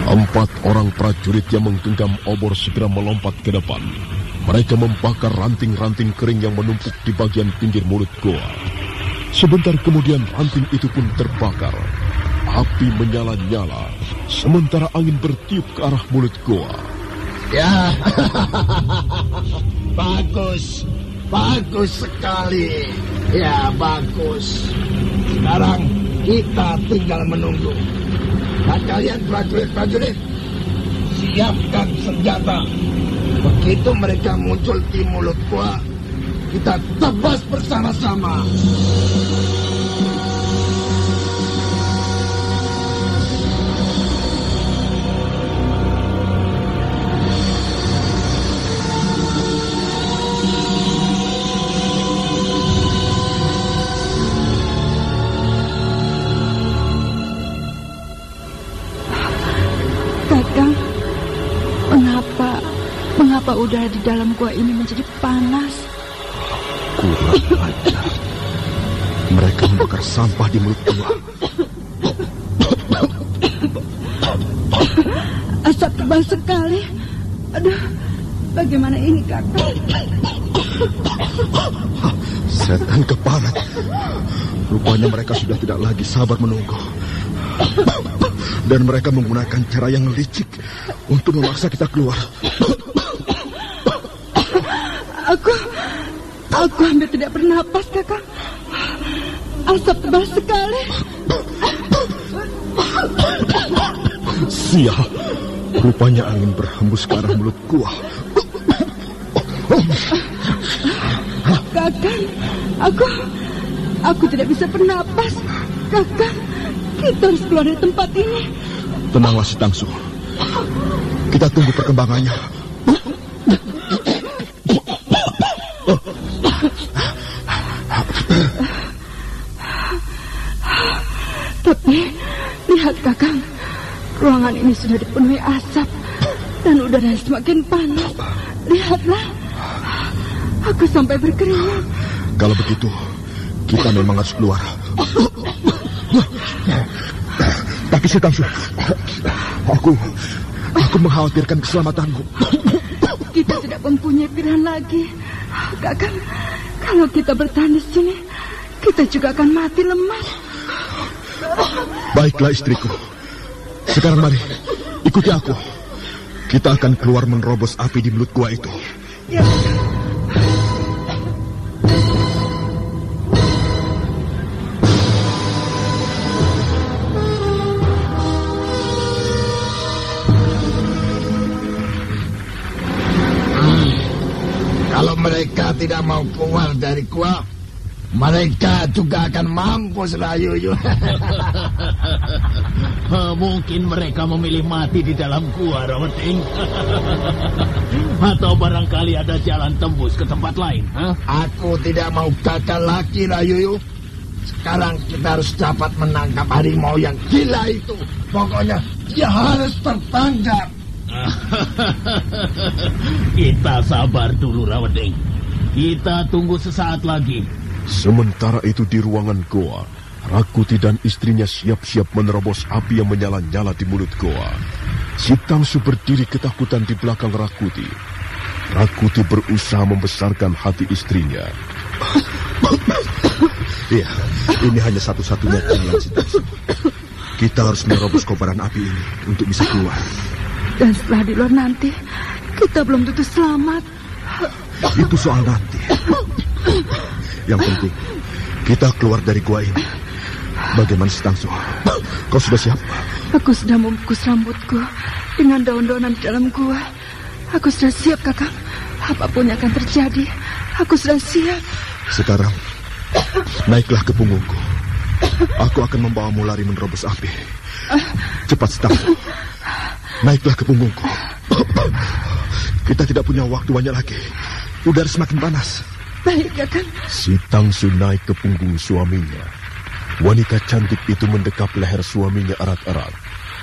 Empat orang prajurit yang menggenggam obor segera melompat ke depan. Mereka membakar ranting-ranting kering yang menumpuk di bagian pinggir mulut goa. Sebentar kemudian ranting itu pun terbakar. Api menyala-nyala, sementara angin bertiup ke arah mulut goa. Ya, bagus sekali. Ya, bagus. Sekarang kita tinggal menunggu. Dan kalian prajurit, siapkan senjata. Begitu mereka muncul di mulut gua, kita tebas bersama-sama. Kakang, mengapa udara di dalam gua ini menjadi panas? Kurang ajar. Mereka membakar sampah di mulut gua. Asap tebal sekali. Aduh, bagaimana ini, Kakang? Setan keparat. Rupanya mereka sudah tidak lagi sabar menunggu. Dan mereka menggunakan cara yang licik untuk memaksa kita keluar. Aku hampir tidak bernapas, Kakang. Asap tebal sekali. Sial, rupanya angin berhembus ke arah mulut gua. Kakang, aku tidak bisa bernapas. Kakang, kita harus keluar dari tempat ini. Tenanglah, Si Tangsu. Kita tunggu perkembangannya. Tapi, lihat Kakang. Ruangan ini sudah dipenuhi asap. Dan udara semakin panas. Lihatlah. Aku sampai berkeringat. Kalau begitu, kita memang harus keluar. Tapi Si Tangsu, aku mengkhawatirkan keselamatanmu. Kita tidak mempunyai pilihan lagi. Kakang, kalau kita bertahan di sini, kita juga akan mati lemas. Baiklah istriku. Sekarang mari, ikuti aku. Kita akan keluar menerobos api di mulut gua itu. Ya. Kalau mereka tidak mau keluar dari gua, mereka juga akan mampus, Rayuyu. Mungkin mereka memilih mati di dalam gua, Raweting. Atau barangkali ada jalan tembus ke tempat lain. Aku tidak mau gagal lagi, Rayuyu. Sekarang kita harus dapat menangkap harimau yang gila itu. Pokoknya dia harus tertangkap. Kita sabar dulu, Raweting. Kita tunggu sesaat lagi. Sementara itu di ruangan goa, Rakuti dan istrinya siap-siap menerobos api yang menyala-nyala di mulut goa. Si Tangsu berdiri ketakutan di belakang Rakuti. Rakuti berusaha membesarkan hati istrinya. Iya, ini hanya satu-satunya jalan, Si Tangsu. Kita harus menerobos kobaran api ini untuk bisa keluar. Dan setelah di luar nanti, kita belum tentu selamat. Itu soal nanti. Yang penting, kita keluar dari gua ini. Bagaimana, Si Tangsu? Kau sudah siap? Aku sudah membungkus rambutku dengan daun-daunan di dalam gua. Aku sudah siap, Kakang. Apapun yang akan terjadi, aku sudah siap. Sekarang, naiklah ke punggungku. Aku akan membawamu lari menerobos api. Cepat, Si Tangsu. Naiklah ke punggungku. Kita tidak punya waktu banyak lagi. Udara semakin panas. Baik, Kakang. Si Tangsu naik ke punggung suaminya. Wanita cantik itu mendekap leher suaminya erat-erat.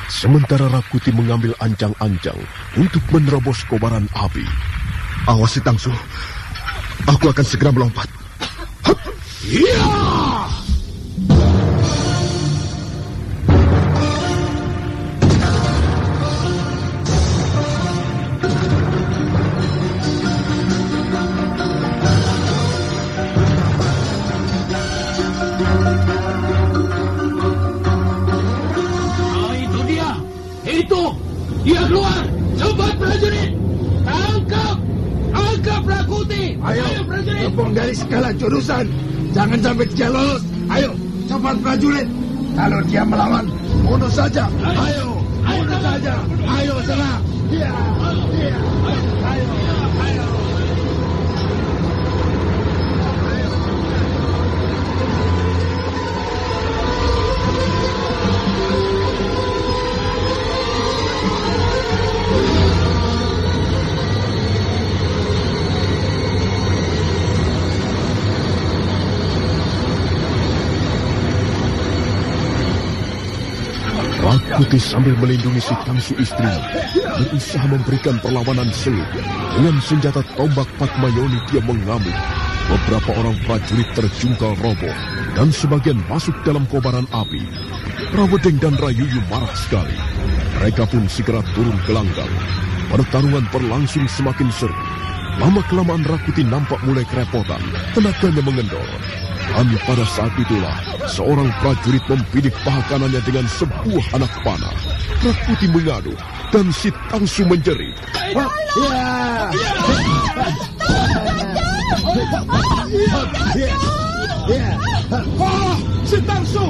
Sementara Rakuti mengambil ancang-ancang untuk menerobos kobaran api. Awas, Si Tangsu. Aku akan segera melompat. Iya! Dia keluar! Cepat, prajurit! Prakuti. Ayo gabung dari segala jurusan. Jangan sampai dia lolos. Ayo, cepat prajurit. Kalau dia melawan, bunuh saja. Ayo, bunuh saja. Ayo, serang. Dia. Ayo. Prakuti sambil melindungi si Tangsu istrinya berusaha memberikan perlawanan sengit. Dengan senjata tombak Patmayoni dia mengamuk. Beberapa orang prajurit terjungkal roboh dan sebagian masuk dalam kobaran api. Rawedeng dan Rayuyu marah sekali. Mereka pun segera turun ke langgang. Pertarungan berlangsung semakin seru. Lama-kelamaan Rakuti nampak mulai kerepotan. Tenaganya mengendor. Dan pada saat itulah seorang prajurit membidik paha kanannya dengan sebuah anak panah. Rakuti mengadu dan si Tangsu menjerit. Si Tangsu!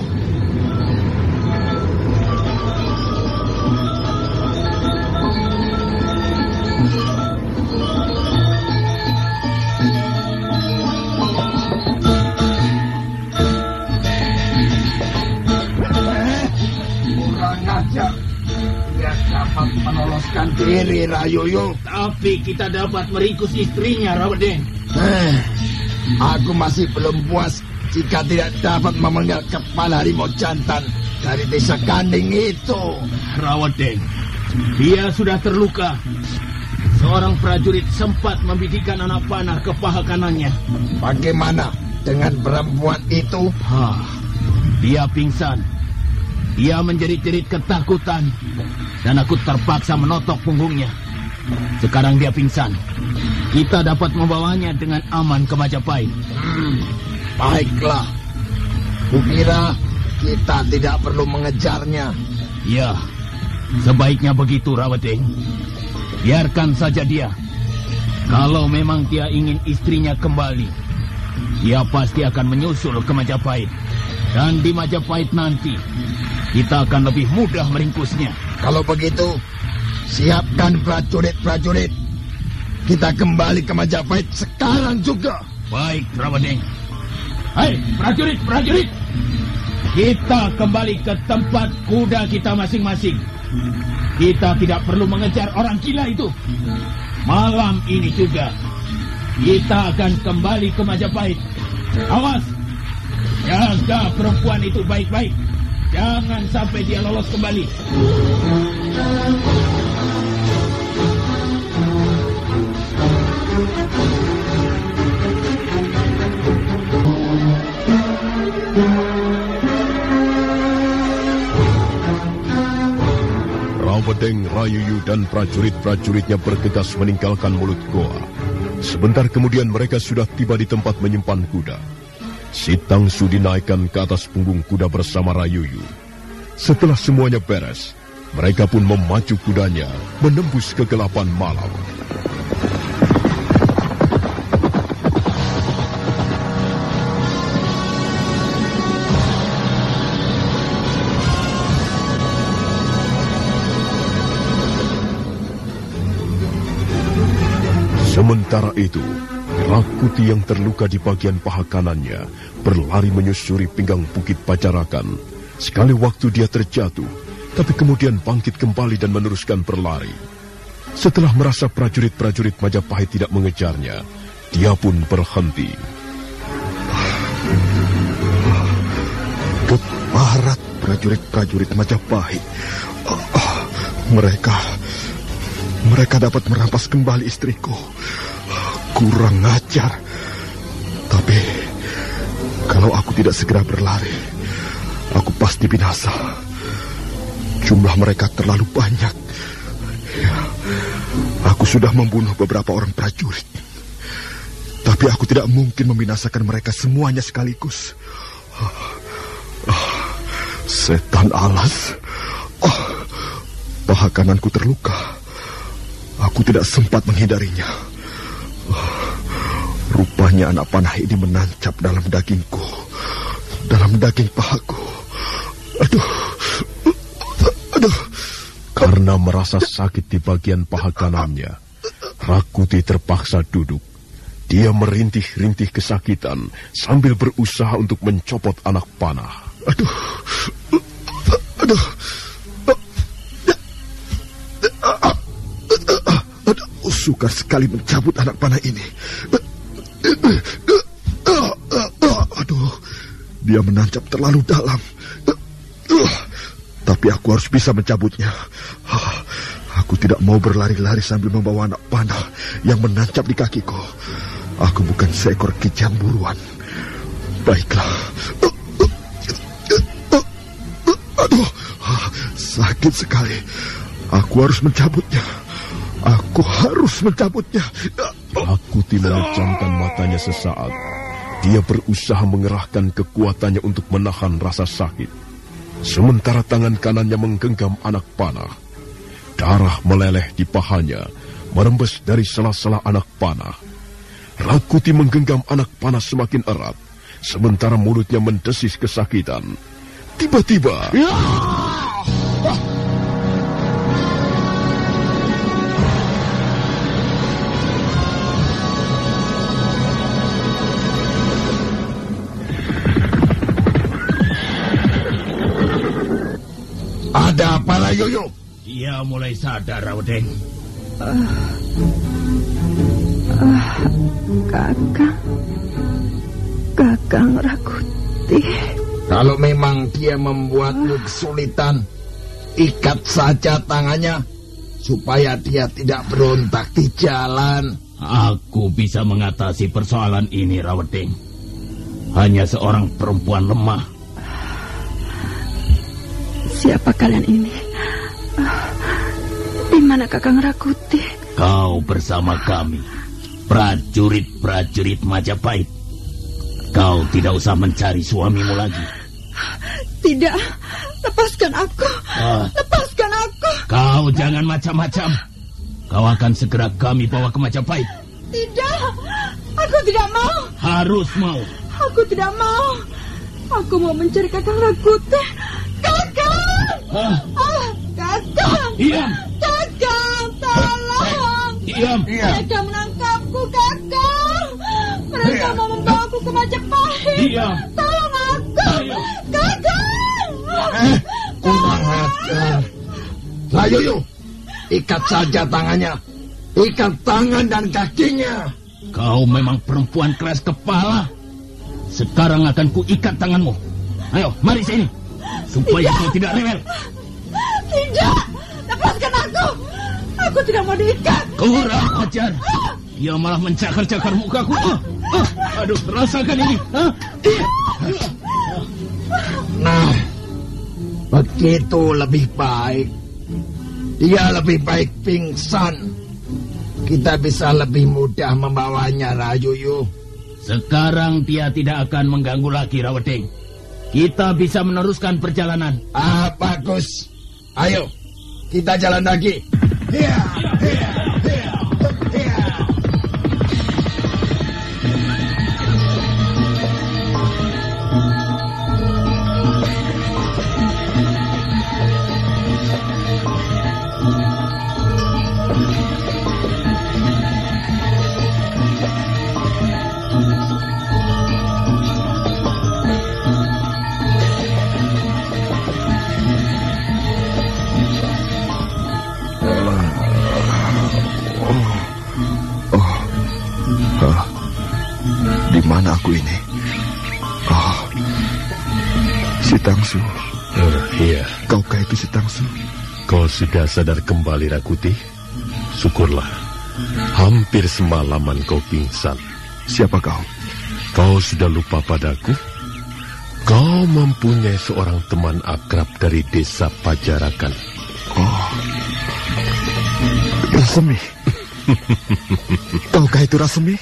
Dia dapat menoloskan diri, Rayuyu. Tapi kita dapat meringkus istrinya, Rawedeng. Aku masih belum puas jika tidak dapat memenggal kepala harimau jantan dari desa Kanding itu. Rawedeng, dia sudah terluka. Seorang prajurit sempat membidikkan anak panah ke paha kanannya. Bagaimana dengan perempuan itu? Dia pingsan. Dia menjerit-jerit ketakutan dan aku terpaksa menotok punggungnya. Sekarang dia pingsan. Kita dapat membawanya dengan aman ke Majapahit. Baiklah. Kukira kita tidak perlu mengejarnya. Ya, sebaiknya begitu, Rawedeng. Biarkan saja dia. Kalau memang dia ingin istrinya kembali, dia pasti akan menyusul ke Majapahit. Dan di Majapahit nanti kita akan lebih mudah meringkusnya. Kalau begitu, siapkan prajurit-prajurit. Kita kembali ke Majapahit sekarang juga. Baik, Rawedeng. Hai, prajurit-prajurit. Kita kembali ke tempat kuda kita masing-masing. Kita tidak perlu mengejar orang gila itu. Malam ini juga kita akan kembali ke Majapahit. Awas, jaga perempuan itu baik-baik. Jangan sampai dia lolos kembali. Rawedeng, Rayuyu dan prajurit-prajuritnya bergegas meninggalkan mulut goa. Sebentar kemudian mereka sudah tiba di tempat menyimpan kuda. Si Tangsu dinaikkan ke atas punggung kuda bersama Rayuyu. Setelah semuanya beres, mereka pun memacu kudanya menembus kegelapan malam. Sementara itu, Rakuti yang terluka di bagian paha kanannya berlari menyusuri pinggang Bukit Pacarakan. Sekali waktu dia terjatuh, tapi kemudian bangkit kembali dan meneruskan berlari. Setelah merasa prajurit-prajurit Majapahit tidak mengejarnya, dia pun berhenti. Ke barat prajurit-prajurit Majapahit. Mereka dapat merampas kembali istriku. Kurang ajar. Tapi kalau aku tidak segera berlari, aku pasti binasa. Jumlah mereka terlalu banyak. Ya, aku sudah membunuh beberapa orang prajurit. Tapi aku tidak mungkin membinasakan mereka semuanya sekaligus. Setan alas. Paha kananku terluka. Aku tidak sempat menghindarinya. Rupanya anak panah ini menancap dalam dagingku, dalam daging pahaku. Aduh. Karena merasa sakit di bagian paha kanannya, Rakuti terpaksa duduk. Dia merintih-rintih kesakitan sambil berusaha untuk mencopot anak panah. Aduh. Sukar sekali mencabut anak panah ini. Aduh, dia menancap terlalu dalam. Tapi aku harus bisa mencabutnya. Aku tidak mau berlari-lari sambil membawa anak panah yang menancap di kakiku. Aku bukan seekor kijang buruan. Baiklah. Aduh, sakit sekali. Aku harus mencabutnya. Rakuti memejamkan matanya sesaat. Dia berusaha mengerahkan kekuatannya untuk menahan rasa sakit. Sementara tangan kanannya menggenggam anak panah. Darah meleleh di pahanya, merembes dari sela-sela anak panah. Rakuti menggenggam anak panah semakin erat, sementara mulutnya mendesis kesakitan. Tiba-tiba... Ada apa lah, Yoyo? Dia mulai sadar, Rawedeng. Kakang Rakuti. Kalau memang dia membuatmu kesulitan, ikat saja tangannya supaya dia tidak berontak di jalan. Aku bisa mengatasi persoalan ini, Rawedeng. Hanya seorang perempuan lemah. Siapa kalian ini? Di mana Kakang Rakuti? Kau bersama kami, prajurit-prajurit Majapahit. Kau tidak usah mencari suamimu lagi. Tidak, lepaskan aku. Lepaskan aku. Kau jangan macam-macam. Kau akan segera kami bawa ke Majapahit. Tidak, aku tidak mau. Harus mau. Aku tidak mau. Aku mau mencari Kakang Rakuti. Kakang! Diam! Kakang, tolong! Diam! Mereka menangkapku, Kakang! Mereka mau membawaku ke Majapahit! Diam! Tolong aku! Kakang! Kurang ajar. Lah, Yoyo, ikat saja tangannya. Ikat tangan dan kakinya. Kau memang perempuan keras kepala. Sekarang akan kuikat tanganmu. Ayo, mari sini. Supaya kau tidak rewel. Tidak! Lepaskan aku! Aku tidak mau diikat! Kurang ajar! Dia malah mencakar-cakar mukaku. Aduh, rasakan ini. Nah, begitu lebih baik. Dia lebih baik pingsan. Kita bisa lebih mudah membawanya, Rayuyu. Sekarang dia tidak akan mengganggu lagi, Rawedeng. Kita bisa meneruskan perjalanan. Bagus. Ayo, kita jalan lagi. Di mana aku ini? Si Tangsu. Iya. Kaukah itu si Tangsu? Kau sudah sadar kembali, Rakuti? Syukurlah. Hampir semalaman kau pingsan. Siapa kau? Kau sudah lupa padaku? Kau mempunyai seorang teman akrab dari desa Pajarakan. Rasemi. Tahukah itu Rasemi?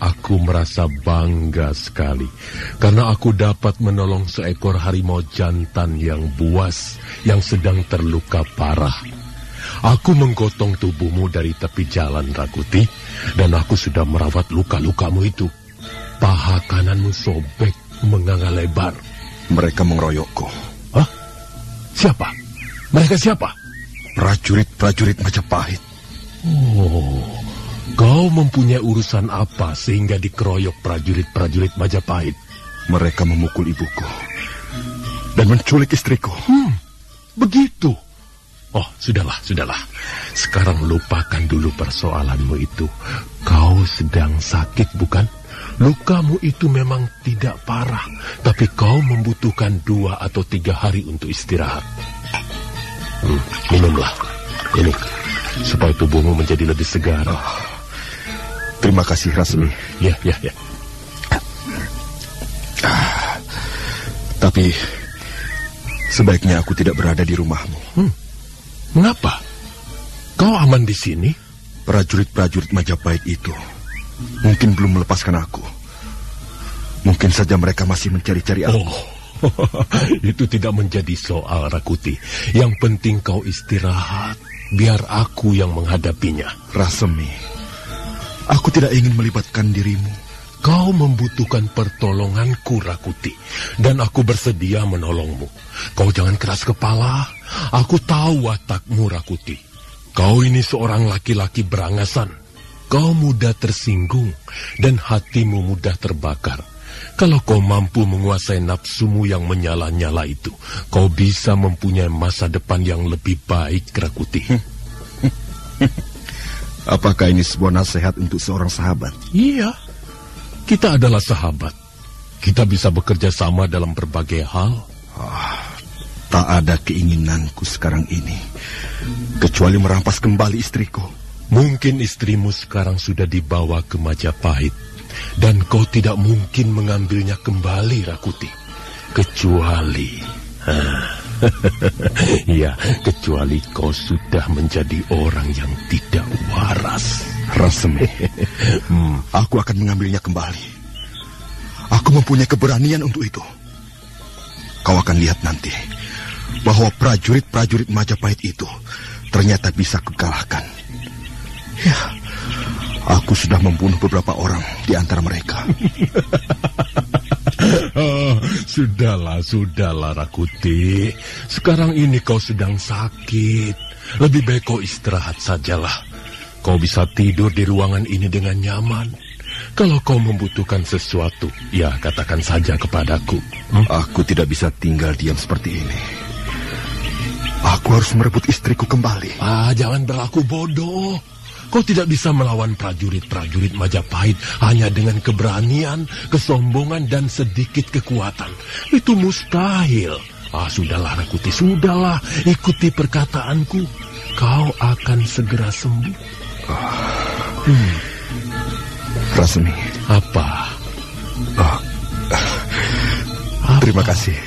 Aku merasa bangga sekali karena aku dapat menolong seekor harimau jantan yang buas yang sedang terluka parah. Aku menggotong tubuhmu dari tepi jalan, Rakuti, dan aku sudah merawat luka-lukamu itu. Paha kananmu sobek, menganga lebar. Mereka mengeroyokku. Hah? Siapa? Mereka siapa? Prajurit-prajurit Majapahit. Oh, kau mempunyai urusan apa sehingga dikeroyok prajurit-prajurit Majapahit? Mereka memukul ibuku dan menculik istriku. Begitu. Oh, sudahlah. Sekarang lupakan dulu persoalanmu itu. Kau sedang sakit, bukan? Lukamu itu memang tidak parah, tapi kau membutuhkan 2 atau 3 hari untuk istirahat. Minumlah. Ini, supaya tubuhmu menjadi lebih segar. Terima kasih, Rasmi. Ya. Tapi sebaiknya aku tidak berada di rumahmu. Mengapa? Kau aman di sini? Prajurit-prajurit Majapahit itu mungkin belum melepaskan aku. Mungkin saja mereka masih mencari-cari aku. Itu tidak menjadi soal, Rakuti. Yang penting kau istirahat. Biar aku yang menghadapinya. Rasemi, aku tidak ingin melibatkan dirimu. Kau membutuhkan pertolonganku, Rakuti. Dan aku bersedia menolongmu. Kau jangan keras kepala. Aku tahu watakmu, Rakuti. Kau ini seorang laki-laki berangasan. Kau mudah tersinggung. Dan hatimu mudah terbakar. Kalau kau mampu menguasai nafsumu yang menyala-nyala itu, kau bisa mempunyai masa depan yang lebih baik, Rakuti. Apakah ini sebuah nasihat untuk seorang sahabat? Iya. Kita adalah sahabat. Kita bisa bekerja sama dalam berbagai hal. Tak ada keinginanku sekarang ini, kecuali merampas kembali istriku. Mungkin istrimu sekarang sudah dibawa ke Majapahit, dan kau tidak mungkin mengambilnya kembali, Rakuti. Kecuali... ya, kecuali kau sudah menjadi orang yang tidak waras. Rasemi, aku akan mengambilnya kembali. Aku mempunyai keberanian untuk itu. Kau akan lihat nanti bahwa prajurit-prajurit Majapahit itu ternyata bisa kukalahkan. Ya, aku sudah membunuh beberapa orang di antara mereka. Sudahlah, Rakuti. Sekarang ini kau sedang sakit. Lebih baik kau istirahat sajalah. Kau bisa tidur di ruangan ini dengan nyaman. Kalau kau membutuhkan sesuatu, ya katakan saja kepadaku. Aku tidak bisa tinggal diam seperti ini. Aku harus merebut istriku kembali. Jangan berlaku bodoh. Kau tidak bisa melawan prajurit-prajurit Majapahit hanya dengan keberanian, kesombongan, dan sedikit kekuatan. Itu mustahil. Sudahlah, Rakuti, sudahlah. Ikuti perkataanku. Kau akan segera sembuh. Rasemi. Apa? Terima kasih.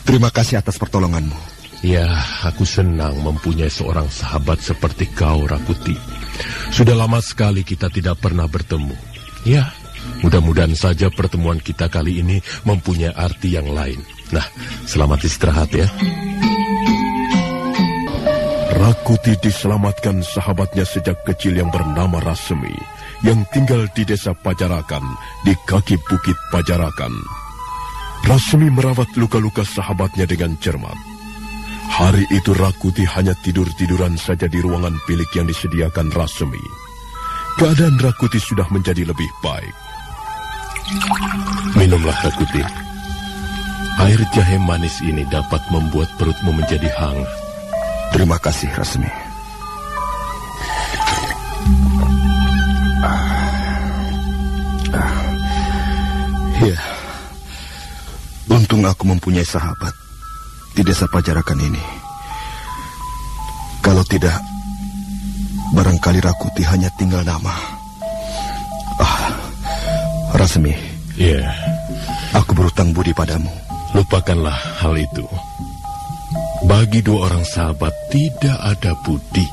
Terima kasih atas pertolonganmu. Ya, aku senang mempunyai seorang sahabat seperti kau, Rakuti. Sudah lama sekali kita tidak pernah bertemu. Ya, mudah-mudahan saja pertemuan kita kali ini mempunyai arti yang lain. Nah, selamat istirahat ya. Rakuti diselamatkan sahabatnya sejak kecil yang bernama Rasemi, yang tinggal di desa Pajarakan, di kaki bukit Pajarakan. Rasemi merawat luka-luka sahabatnya dengan cermat. Hari itu Rakuti hanya tidur-tiduran saja di ruangan bilik yang disediakan Rasemi. Keadaan Rakuti sudah menjadi lebih baik. Minumlah, Rakuti. Air jahe manis ini dapat membuat perutmu menjadi hangat. Terima kasih, Rasmi. Ya, untung aku mempunyai sahabat di desa Pajarakan ini. Kalau tidak, barangkali Rakuti hanya tinggal nama. Rasmi. Ya. Aku berutang budi padamu. Lupakanlah hal itu. Bagi dua orang sahabat tidak ada budi.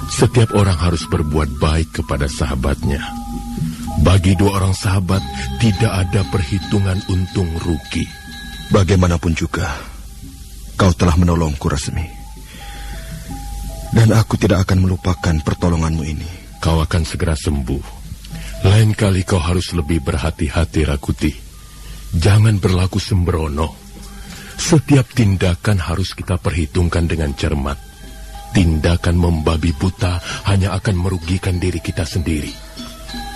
Setiap orang harus berbuat baik kepada sahabatnya. Bagi dua orang sahabat tidak ada perhitungan untung rugi. Bagaimanapun juga, kau telah menolongku, Rasmi. Dan aku tidak akan melupakan pertolonganmu ini. Kau akan segera sembuh. Lain kali kau harus lebih berhati-hati, Rakuti. Jangan berlaku sembrono. Setiap tindakan harus kita perhitungkan dengan cermat. Tindakan membabi buta hanya akan merugikan diri kita sendiri.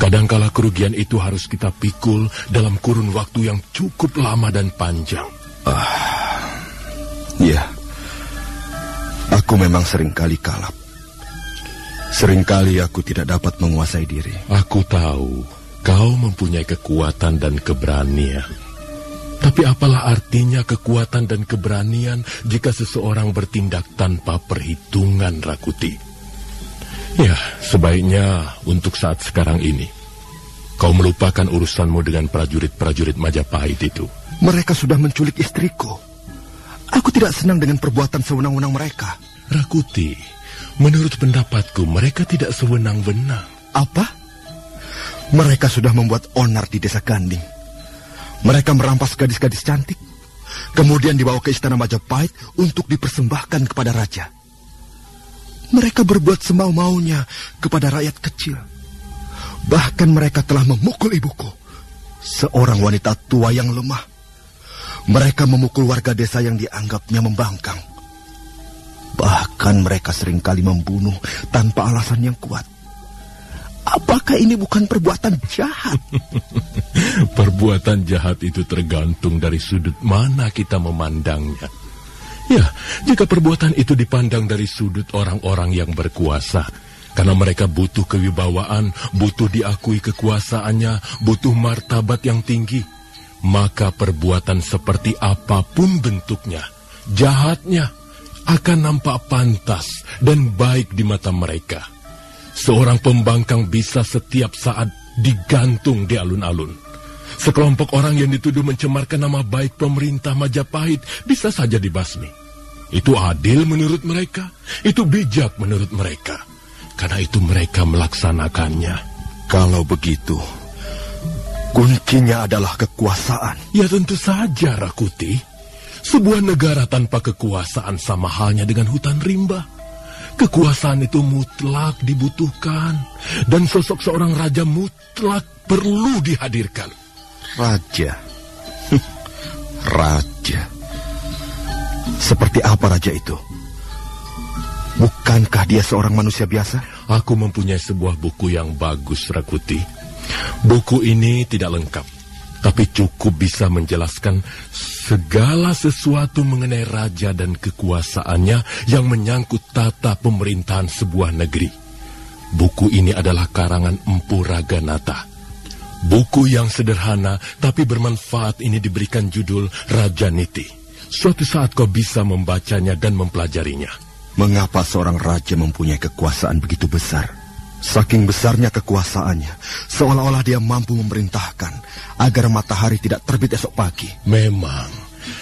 Kadangkala kerugian itu harus kita pikul dalam kurun waktu yang cukup lama dan panjang. Ya, aku memang seringkali kalap. Seringkali aku tidak dapat menguasai diri. Aku tahu kau mempunyai kekuatan dan keberanian. Tapi apalah artinya kekuatan dan keberanian jika seseorang bertindak tanpa perhitungan, Rakuti? Ya, sebaiknya untuk saat sekarang ini kau melupakan urusanmu dengan prajurit-prajurit Majapahit itu. Mereka sudah menculik istriku. Aku tidak senang dengan perbuatan sewenang-wenang mereka. Rakuti, menurut pendapatku mereka tidak sewenang-wenang. Apa? Mereka sudah membuat onar di desa Ganding. Mereka merampas gadis-gadis cantik, kemudian dibawa ke istana Majapahit untuk dipersembahkan kepada raja. Mereka berbuat semau-maunya kepada rakyat kecil. Bahkan mereka telah memukul ibuku, seorang wanita tua yang lemah. Mereka memukul warga desa yang dianggapnya membangkang. Bahkan mereka seringkali membunuh tanpa alasan yang kuat. Apakah ini bukan perbuatan jahat? Perbuatan jahat itu tergantung dari sudut mana kita memandangnya. Ya, jika perbuatan itu dipandang dari sudut orang-orang yang berkuasa, karena mereka butuh kewibawaan, butuh diakui kekuasaannya, butuh martabat yang tinggi, maka perbuatan seperti apapun bentuknya, jahatnya, akan nampak pantas dan baik di mata mereka. Seorang pembangkang bisa setiap saat digantung di alun-alun. Sekelompok orang yang dituduh mencemarkan nama baik pemerintah Majapahit bisa saja dibasmi. Itu adil menurut mereka, itu bijak menurut mereka. Karena itu mereka melaksanakannya. Kalau begitu, kuncinya adalah kekuasaan. Ya tentu saja, Rakuti. Sebuah negara tanpa kekuasaan sama halnya dengan hutan rimba. Kekuasaan itu mutlak dibutuhkan, dan sosok seorang raja mutlak perlu dihadirkan. Raja? Raja? Seperti apa raja itu? Bukankah dia seorang manusia biasa? Aku mempunyai sebuah buku yang bagus, Rakuti. Buku ini tidak lengkap, tapi cukup bisa menjelaskan segala sesuatu mengenai raja dan kekuasaannya yang menyangkut tata pemerintahan sebuah negeri. Buku ini adalah karangan Empu Raganata. Buku yang sederhana tapi bermanfaat ini diberikan judul Rajaniti. Suatu saat kau bisa membacanya dan mempelajarinya. Mengapa seorang raja mempunyai kekuasaan begitu besar? Saking besarnya kekuasaannya, seolah-olah dia mampu memerintahkan agar matahari tidak terbit esok pagi. Memang,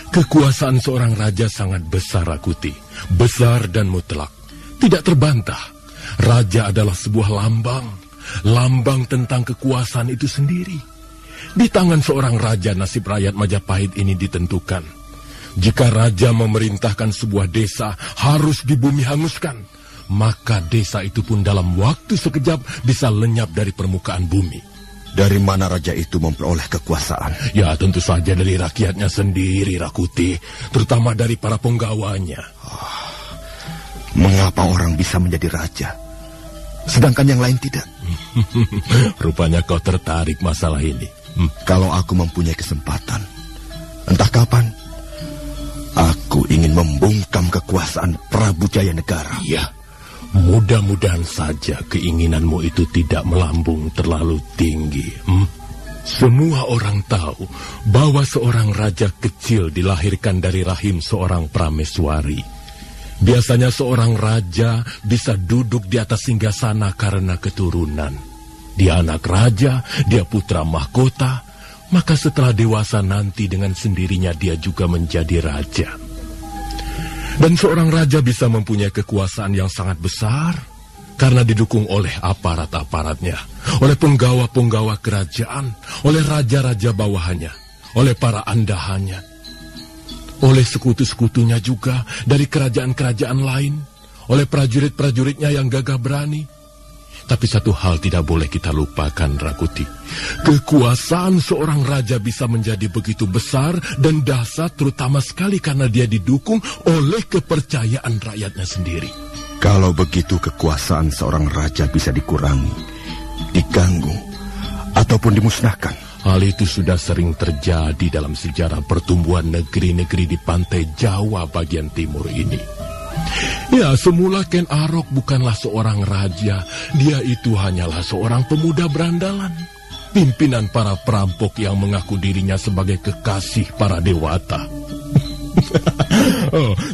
kekuasaan seorang raja sangat besar, Rakuti. Besar dan mutlak. Tidak terbantah. Raja adalah sebuah lambang. Lambang tentang kekuasaan itu sendiri. Di tangan seorang raja, nasib rakyat Majapahit ini ditentukan. Jika raja memerintahkan sebuah desa harus dibumi hanguskan, maka desa itu pun dalam waktu sekejap bisa lenyap dari permukaan bumi. Dari mana raja itu memperoleh kekuasaan? Ya tentu saja dari rakyatnya sendiri, Rakuti. Terutama dari para penggawanya. Mengapa orang bisa menjadi raja, sedangkan yang lain tidak? Rupanya kau tertarik masalah ini. Kalau aku mempunyai kesempatan, entah kapan, aku ingin membungkam kekuasaan Prabu Jayanegara. Iya. Mudah-mudahan saja keinginanmu itu tidak melambung terlalu tinggi. Semua orang tahu bahwa seorang raja kecil dilahirkan dari rahim seorang prameswari. Biasanya seorang raja bisa duduk di atas singgasana karena keturunan. Dia anak raja, dia putra mahkota, maka setelah dewasa nanti dengan sendirinya dia juga menjadi raja. Dan seorang raja bisa mempunyai kekuasaan yang sangat besar karena didukung oleh aparat-aparatnya, oleh penggawa-penggawa kerajaan, oleh raja-raja bawahannya, oleh para andahannya, oleh sekutu-sekutunya juga dari kerajaan-kerajaan lain, oleh prajurit-prajuritnya yang gagah berani. Tapi satu hal tidak boleh kita lupakan, Rakuti. Kekuasaan seorang raja bisa menjadi begitu besar dan dahsyat, terutama sekali karena dia didukung oleh kepercayaan rakyatnya sendiri. Kalau begitu kekuasaan seorang raja bisa dikurangi, diganggu, ataupun dimusnahkan. Hal itu sudah sering terjadi dalam sejarah pertumbuhan negeri-negeri di pantai Jawa bagian timur ini. Ya, semula Ken Arok bukanlah seorang raja. Dia itu hanyalah seorang pemuda berandalan, pimpinan para perampok yang mengaku dirinya sebagai kekasih para dewata.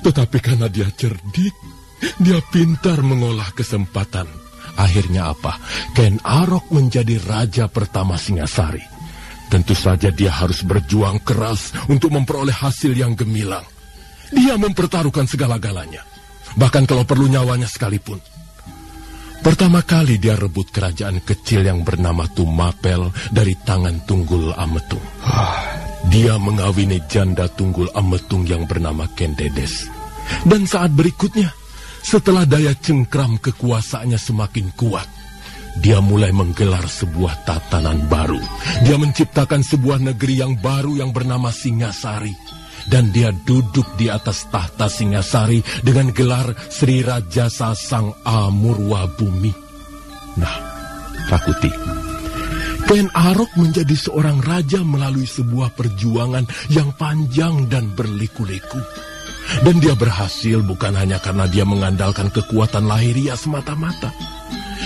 Tetapi karena dia cerdik, dia pintar mengolah kesempatan. Akhirnya apa? Ken Arok menjadi raja pertama Singasari. Tentu saja dia harus berjuang keras untuk memperoleh hasil yang gemilang. Dia mempertaruhkan segala-galanya, bahkan kalau perlu nyawanya sekalipun. Pertama kali dia rebut kerajaan kecil yang bernama Tumapel dari tangan Tunggul Ametung. Dia mengawini janda Tunggul Ametung yang bernama Kendedes. Dan saat berikutnya, setelah daya cengkram kekuasaannya semakin kuat, dia mulai menggelar sebuah tatanan baru. Dia menciptakan sebuah negeri yang baru yang bernama Singasari. Dan dia duduk di atas tahta Singasari dengan gelar Sri Raja Sasang Amurwa Bumi. Nah, Rakuti, Ken Arok menjadi seorang raja melalui sebuah perjuangan yang panjang dan berliku-liku. Dan dia berhasil bukan hanya karena dia mengandalkan kekuatan lahiriah semata-mata.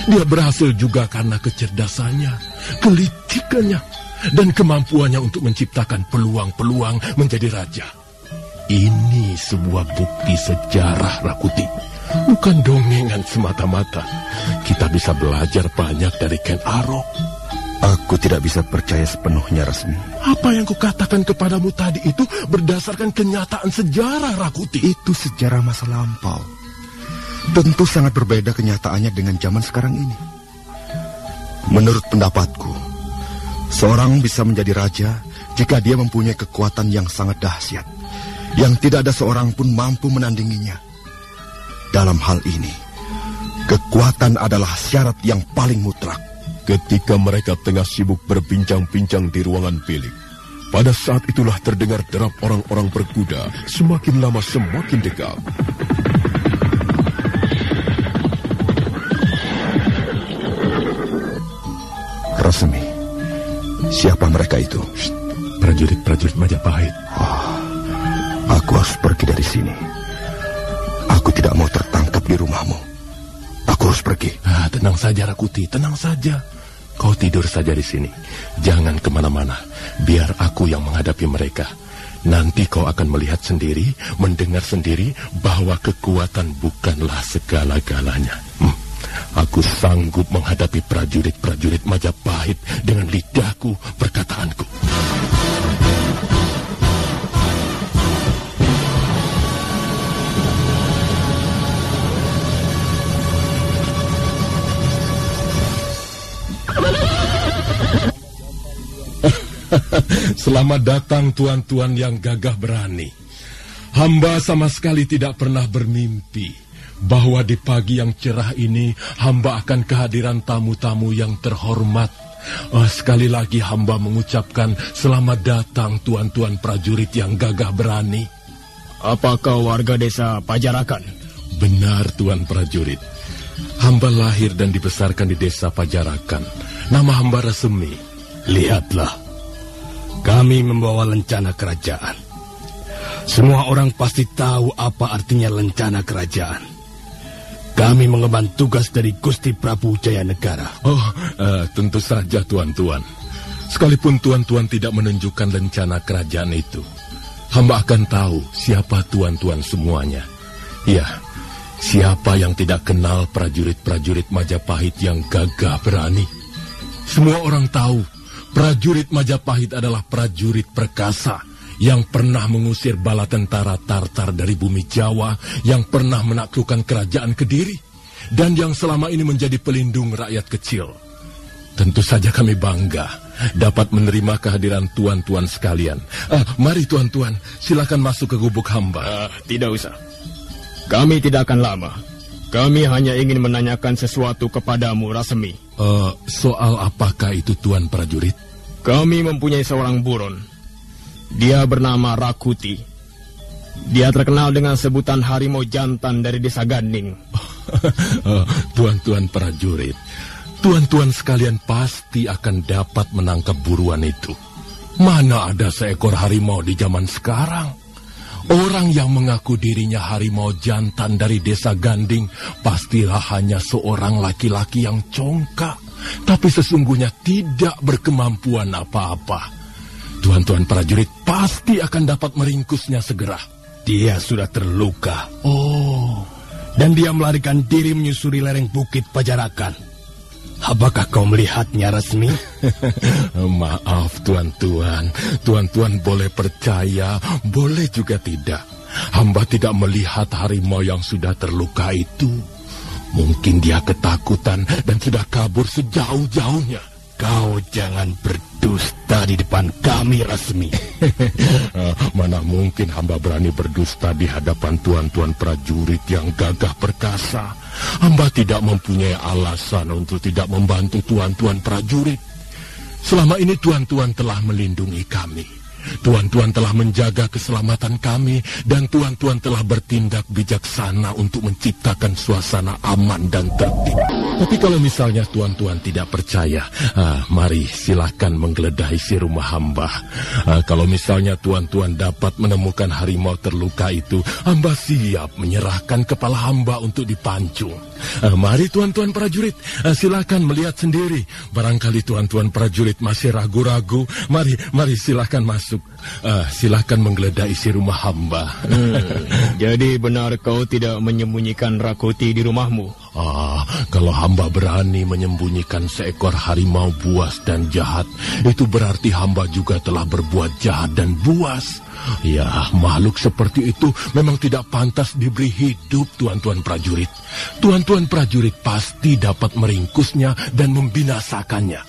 Dia berhasil juga karena kecerdasannya, kelicikannya, dan kemampuannya untuk menciptakan peluang-peluang menjadi raja. Ini sebuah bukti sejarah, Rakuti. Bukan dongengan semata-mata. Kita bisa belajar banyak dari Ken Arok. Aku tidak bisa percaya sepenuhnya, Rasmi. Apa yang kukatakan kepadamu tadi itu berdasarkan kenyataan sejarah, Rakuti. Itu sejarah masa lampau. Tentu sangat berbeda kenyataannya dengan zaman sekarang ini. Menurut pendapatku, seorang bisa menjadi raja jika dia mempunyai kekuatan yang sangat dahsyat, yang tidak ada seorang pun mampu menandinginya. Dalam hal ini, kekuatan adalah syarat yang paling mutlak. Ketika mereka tengah sibuk berbincang-bincang di ruangan bilik, pada saat itulah terdengar derap orang-orang berkuda semakin lama semakin dekat. Rasmi, siapa mereka itu? Prajurit-prajurit Majapahit. Aku harus pergi dari sini. Aku tidak mau tertangkap di rumahmu. Aku harus pergi. Tenang saja, Rakuti, tenang saja. Kau tidur saja di sini. Jangan kemana-mana. Biar aku yang menghadapi mereka. Nanti kau akan melihat sendiri, mendengar sendiri bahwa kekuatan bukanlah segala-galanya. Aku sanggup menghadapi prajurit-prajurit Majapahit dengan lidahku, perkataanku. Selamat datang tuan-tuan yang gagah berani. Hamba sama sekali tidak pernah bermimpi bahwa di pagi yang cerah ini hamba akan kehadiran tamu-tamu yang terhormat. Sekali lagi hamba mengucapkan selamat datang tuan-tuan prajurit yang gagah berani. Apakah warga desa Pajarakan? Benar, tuan prajurit. Hamba lahir dan dibesarkan di desa Pajarakan. Nama hamba Rasmi. Lihatlah, kami membawa lencana kerajaan. Semua orang pasti tahu apa artinya lencana kerajaan. Kami mengemban tugas dari Gusti Prabu Jayanegara. Tentu saja tuan-tuan. Sekalipun tuan-tuan tidak menunjukkan lencana kerajaan itu, hamba akan tahu siapa tuan-tuan semuanya. Ya, siapa yang tidak kenal prajurit-prajurit Majapahit yang gagah berani? Semua orang tahu prajurit Majapahit adalah prajurit perkasa yang pernah mengusir bala tentara Tartar dari bumi Jawa, yang pernah menaklukkan kerajaan Kediri, dan yang selama ini menjadi pelindung rakyat kecil. Tentu saja kami bangga dapat menerima kehadiran tuan-tuan sekalian. Mari tuan-tuan, silakan masuk ke gubuk hamba. Tidak usah. Kami tidak akan lama. Kami hanya ingin menanyakan sesuatu kepadamu, Rasemi. Soal apakah itu, Tuan prajurit? Kami mempunyai seorang buron. Dia bernama Rakuti. Dia terkenal dengan sebutan harimau jantan dari desa Ganding. Tuan-tuan prajurit, tuan-tuan sekalian pasti akan dapat menangkap buruan itu. Mana ada seekor harimau di zaman sekarang? Orang yang mengaku dirinya harimau jantan dari desa Ganding pastilah hanya seorang laki-laki yang congkak, tapi sesungguhnya tidak berkemampuan apa-apa. Tuan-tuan prajurit pasti akan dapat meringkusnya segera. Dia sudah terluka. Oh, dan dia melarikan diri menyusuri lereng bukit Pajarakan. Apakah kau melihatnya, Rasmi? Maaf, tuan-tuan. Tuan-tuan boleh percaya, boleh juga tidak. Hamba tidak melihat harimau yang sudah terluka itu. Mungkin dia ketakutan dan sudah kabur sejauh-jauhnya. Kau jangan berdusta di depan kami, Rasmi. Mana mungkin hamba berani berdusta di hadapan tuan-tuan prajurit yang gagah perkasa. Hamba tidak mempunyai alasan untuk tidak membantu tuan-tuan prajurit. Selama ini tuan-tuan telah melindungi kami. Tuan-tuan telah menjaga keselamatan kami, dan tuan-tuan telah bertindak bijaksana untuk menciptakan suasana aman dan tertib. Tapi kalau misalnya tuan-tuan tidak percaya, mari silakan menggeledah isi rumah hamba. Kalau misalnya tuan-tuan dapat menemukan harimau terluka itu, hamba siap menyerahkan kepala hamba untuk dipancung. Mari tuan-tuan prajurit, silakan melihat sendiri. Barangkali tuan-tuan prajurit masih ragu-ragu. Mari silakan masuk. Silakan menggeledah isi rumah hamba. Jadi benar kau tidak menyembunyikan Rakuti di rumahmu? Kalau hamba berani menyembunyikan seekor harimau buas dan jahat, itu berarti hamba juga telah berbuat jahat dan buas. Ya, makhluk seperti itu memang tidak pantas diberi hidup, tuan-tuan prajurit. Tuan-tuan prajurit pasti dapat meringkusnya dan membinasakannya.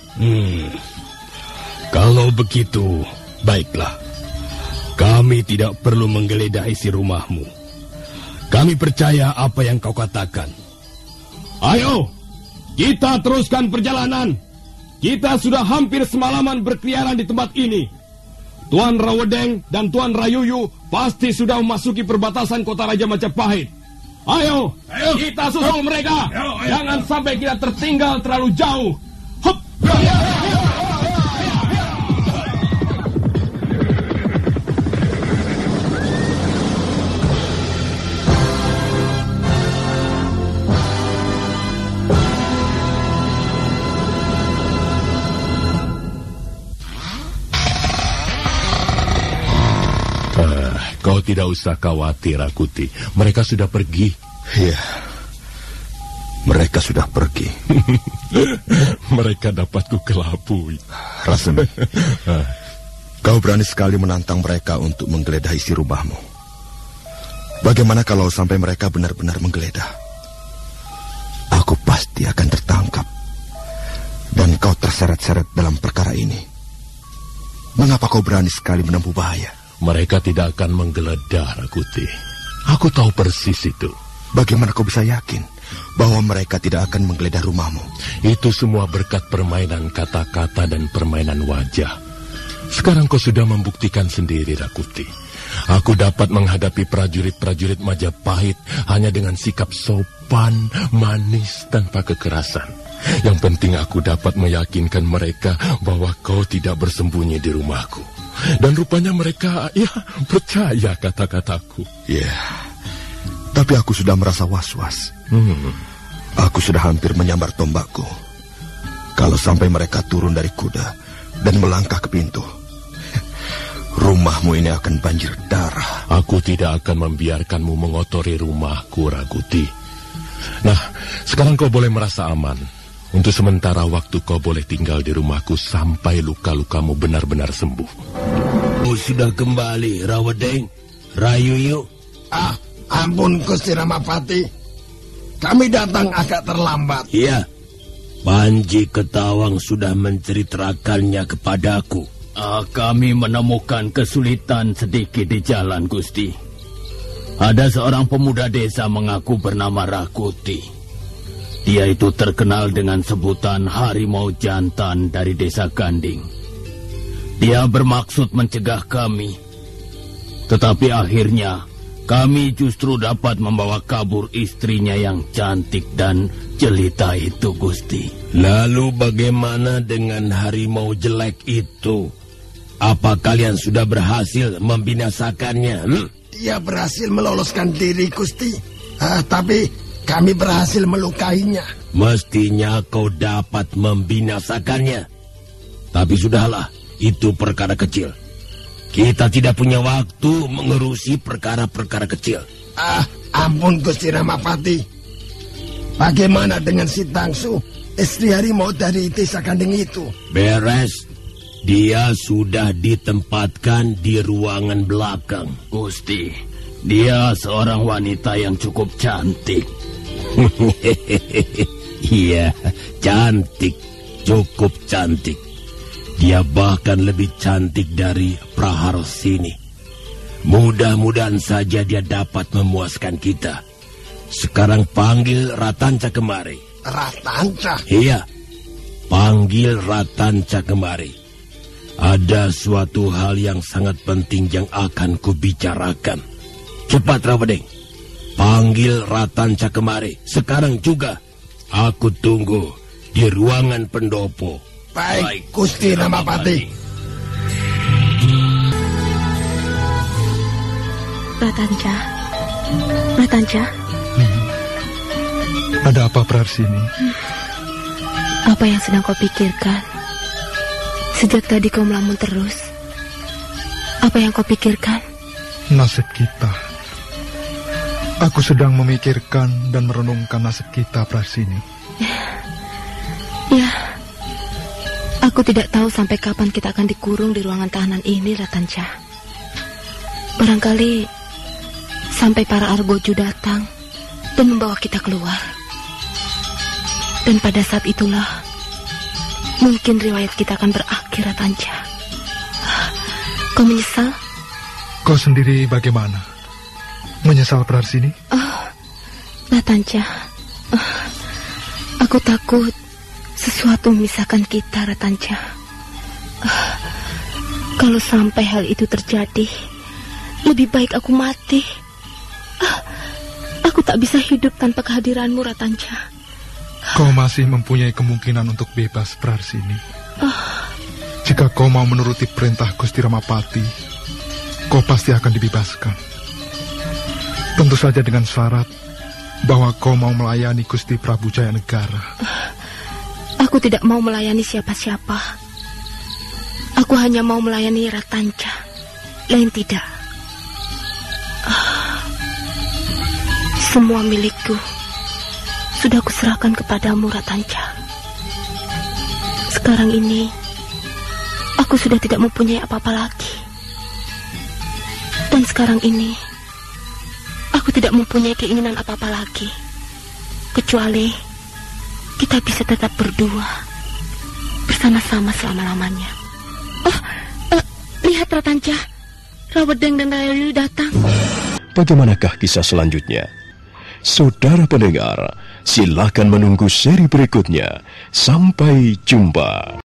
Kalau begitu, baiklah. Kami tidak perlu menggeledah isi rumahmu. Kami percaya apa yang kau katakan. Ayo, kita teruskan perjalanan. Kita sudah hampir semalaman berkeliaran di tempat ini. Tuan Rawedeng dan Tuan Rayuyu pasti sudah memasuki perbatasan kota Raja Majapahit. Ayo, kita susul mereka. Jangan sampai kita tertinggal terlalu jauh. Hup! Kau tidak usah khawatir, Rakuti. Mereka sudah pergi. Iya, mereka sudah pergi. Mereka dapat kukelabui. Rasemi, kau berani sekali menantang mereka untuk menggeledah isi rumahmu. Bagaimana kalau sampai mereka benar-benar menggeledah? Aku pasti akan tertangkap. Dan kau terseret-seret dalam perkara ini. Mengapa kau berani sekali menempuh bahaya? Mereka tidak akan menggeledah, Rakuti. Aku tahu persis itu. Bagaimana kau bisa yakin bahwa mereka tidak akan menggeledah rumahmu? Itu semua berkat permainan kata-kata dan permainan wajah. Sekarang kau sudah membuktikan sendiri, Rakuti. Aku dapat menghadapi prajurit-prajurit Majapahit hanya dengan sikap sopan, manis, tanpa kekerasan. Yang penting aku dapat meyakinkan mereka bahwa kau tidak bersembunyi di rumahku. Dan rupanya mereka, percaya kata-kataku. Ya, tapi aku sudah merasa was-was. Aku sudah hampir menyambar tombakku. Kalau sampai mereka turun dari kuda dan melangkah ke pintu, rumahmu ini akan banjir darah. Aku tidak akan membiarkanmu mengotori rumahku, Rakuti. Nah, sekarang kau boleh merasa aman. Untuk sementara waktu kau boleh tinggal di rumahku sampai luka-lukamu benar-benar sembuh. Oh, sudah kembali, Rawedeng, Rayuyu. Ampun Gusti Ramapati. Kami datang agak terlambat. Iya, Panji Ketawang sudah menceritakannya kepadaku. Kami menemukan kesulitan sedikit di jalan, Gusti. Ada seorang pemuda desa mengaku bernama Rakuti. Dia itu terkenal dengan sebutan harimau jantan dari desa Ganding. Dia bermaksud mencegah kami. Tetapi akhirnya kami justru dapat membawa kabur istrinya yang cantik dan jelita itu, Gusti. Lalu bagaimana dengan harimau jelek itu? Apa kalian sudah berhasil membinasakannya? Dia berhasil meloloskan diri, Gusti. Tapi kami berhasil melukainya. Mestinya kau dapat membinasakannya. Tapi sudahlah, itu perkara kecil. Kita tidak punya waktu mengurusi perkara-perkara kecil. Ampun Gusti Ramapati. Bagaimana dengan si Tangsu, istri harimau dari desa Ganding itu? Beres. Dia sudah ditempatkan di ruangan belakang. Gusti, dia seorang wanita yang cukup cantik. Iya, cantik. Cukup cantik. Dia bahkan lebih cantik dari Praharsini. Mudah-mudahan saja dia dapat memuaskan kita. Sekarang panggil Ratanca kemari. Ratanca? Iya, panggil Ratanca kemari. Ada suatu hal yang sangat penting yang akan kubicarakan. Cepat, Rawedeng. Panggil Ratanca kemari. Sekarang juga. Aku tunggu di ruangan pendopo. Baik, Gusti Ramapati. Ratanca. Ada apa, Praharsini? Apa yang sedang kau pikirkan? Sejak tadi kau melamun terus. Apa yang kau pikirkan? Nasib kita. Aku sedang memikirkan dan merenungkan nasib kita, Praharsini. Ya. Aku tidak tahu sampai kapan kita akan dikurung di ruangan tahanan ini, Ratanca. Barangkali sampai para Argoju datang dan membawa kita keluar. Dan pada saat itulah mungkin riwayat kita akan berakhir, Ratanca. Kau menyesal? Kau sendiri bagaimana? Menyesal, Praharsini? Ratanca, aku takut sesuatu memisahkan kita, Ratanca. Kalau sampai hal itu terjadi, lebih baik aku mati. Aku tak bisa hidup tanpa kehadiranmu, Ratanca. Kau masih mempunyai kemungkinan untuk bebas, Praharsini. Jika kau mau menuruti perintah Gusti Ramapati, kau pasti akan dibebaskan. Tentu saja dengan syarat bahwa kau mau melayani Gusti Prabu Jayanegara. Aku tidak mau melayani siapa-siapa. Aku hanya mau melayani Ratanca. Lain tidak. Semua milikku sudah kuserahkan kepadamu, Ratanca. Sekarang ini aku sudah tidak mempunyai apa-apa lagi. Dan sekarang ini aku tidak mempunyai keinginan apa-apa lagi, kecuali kita bisa tetap berdua bersama-sama selama-lamanya. Lihat, Ratanca, Rawedeng dan Rayu datang. Bagaimanakah kisah selanjutnya? Saudara pendengar, silakan menunggu seri berikutnya. Sampai jumpa.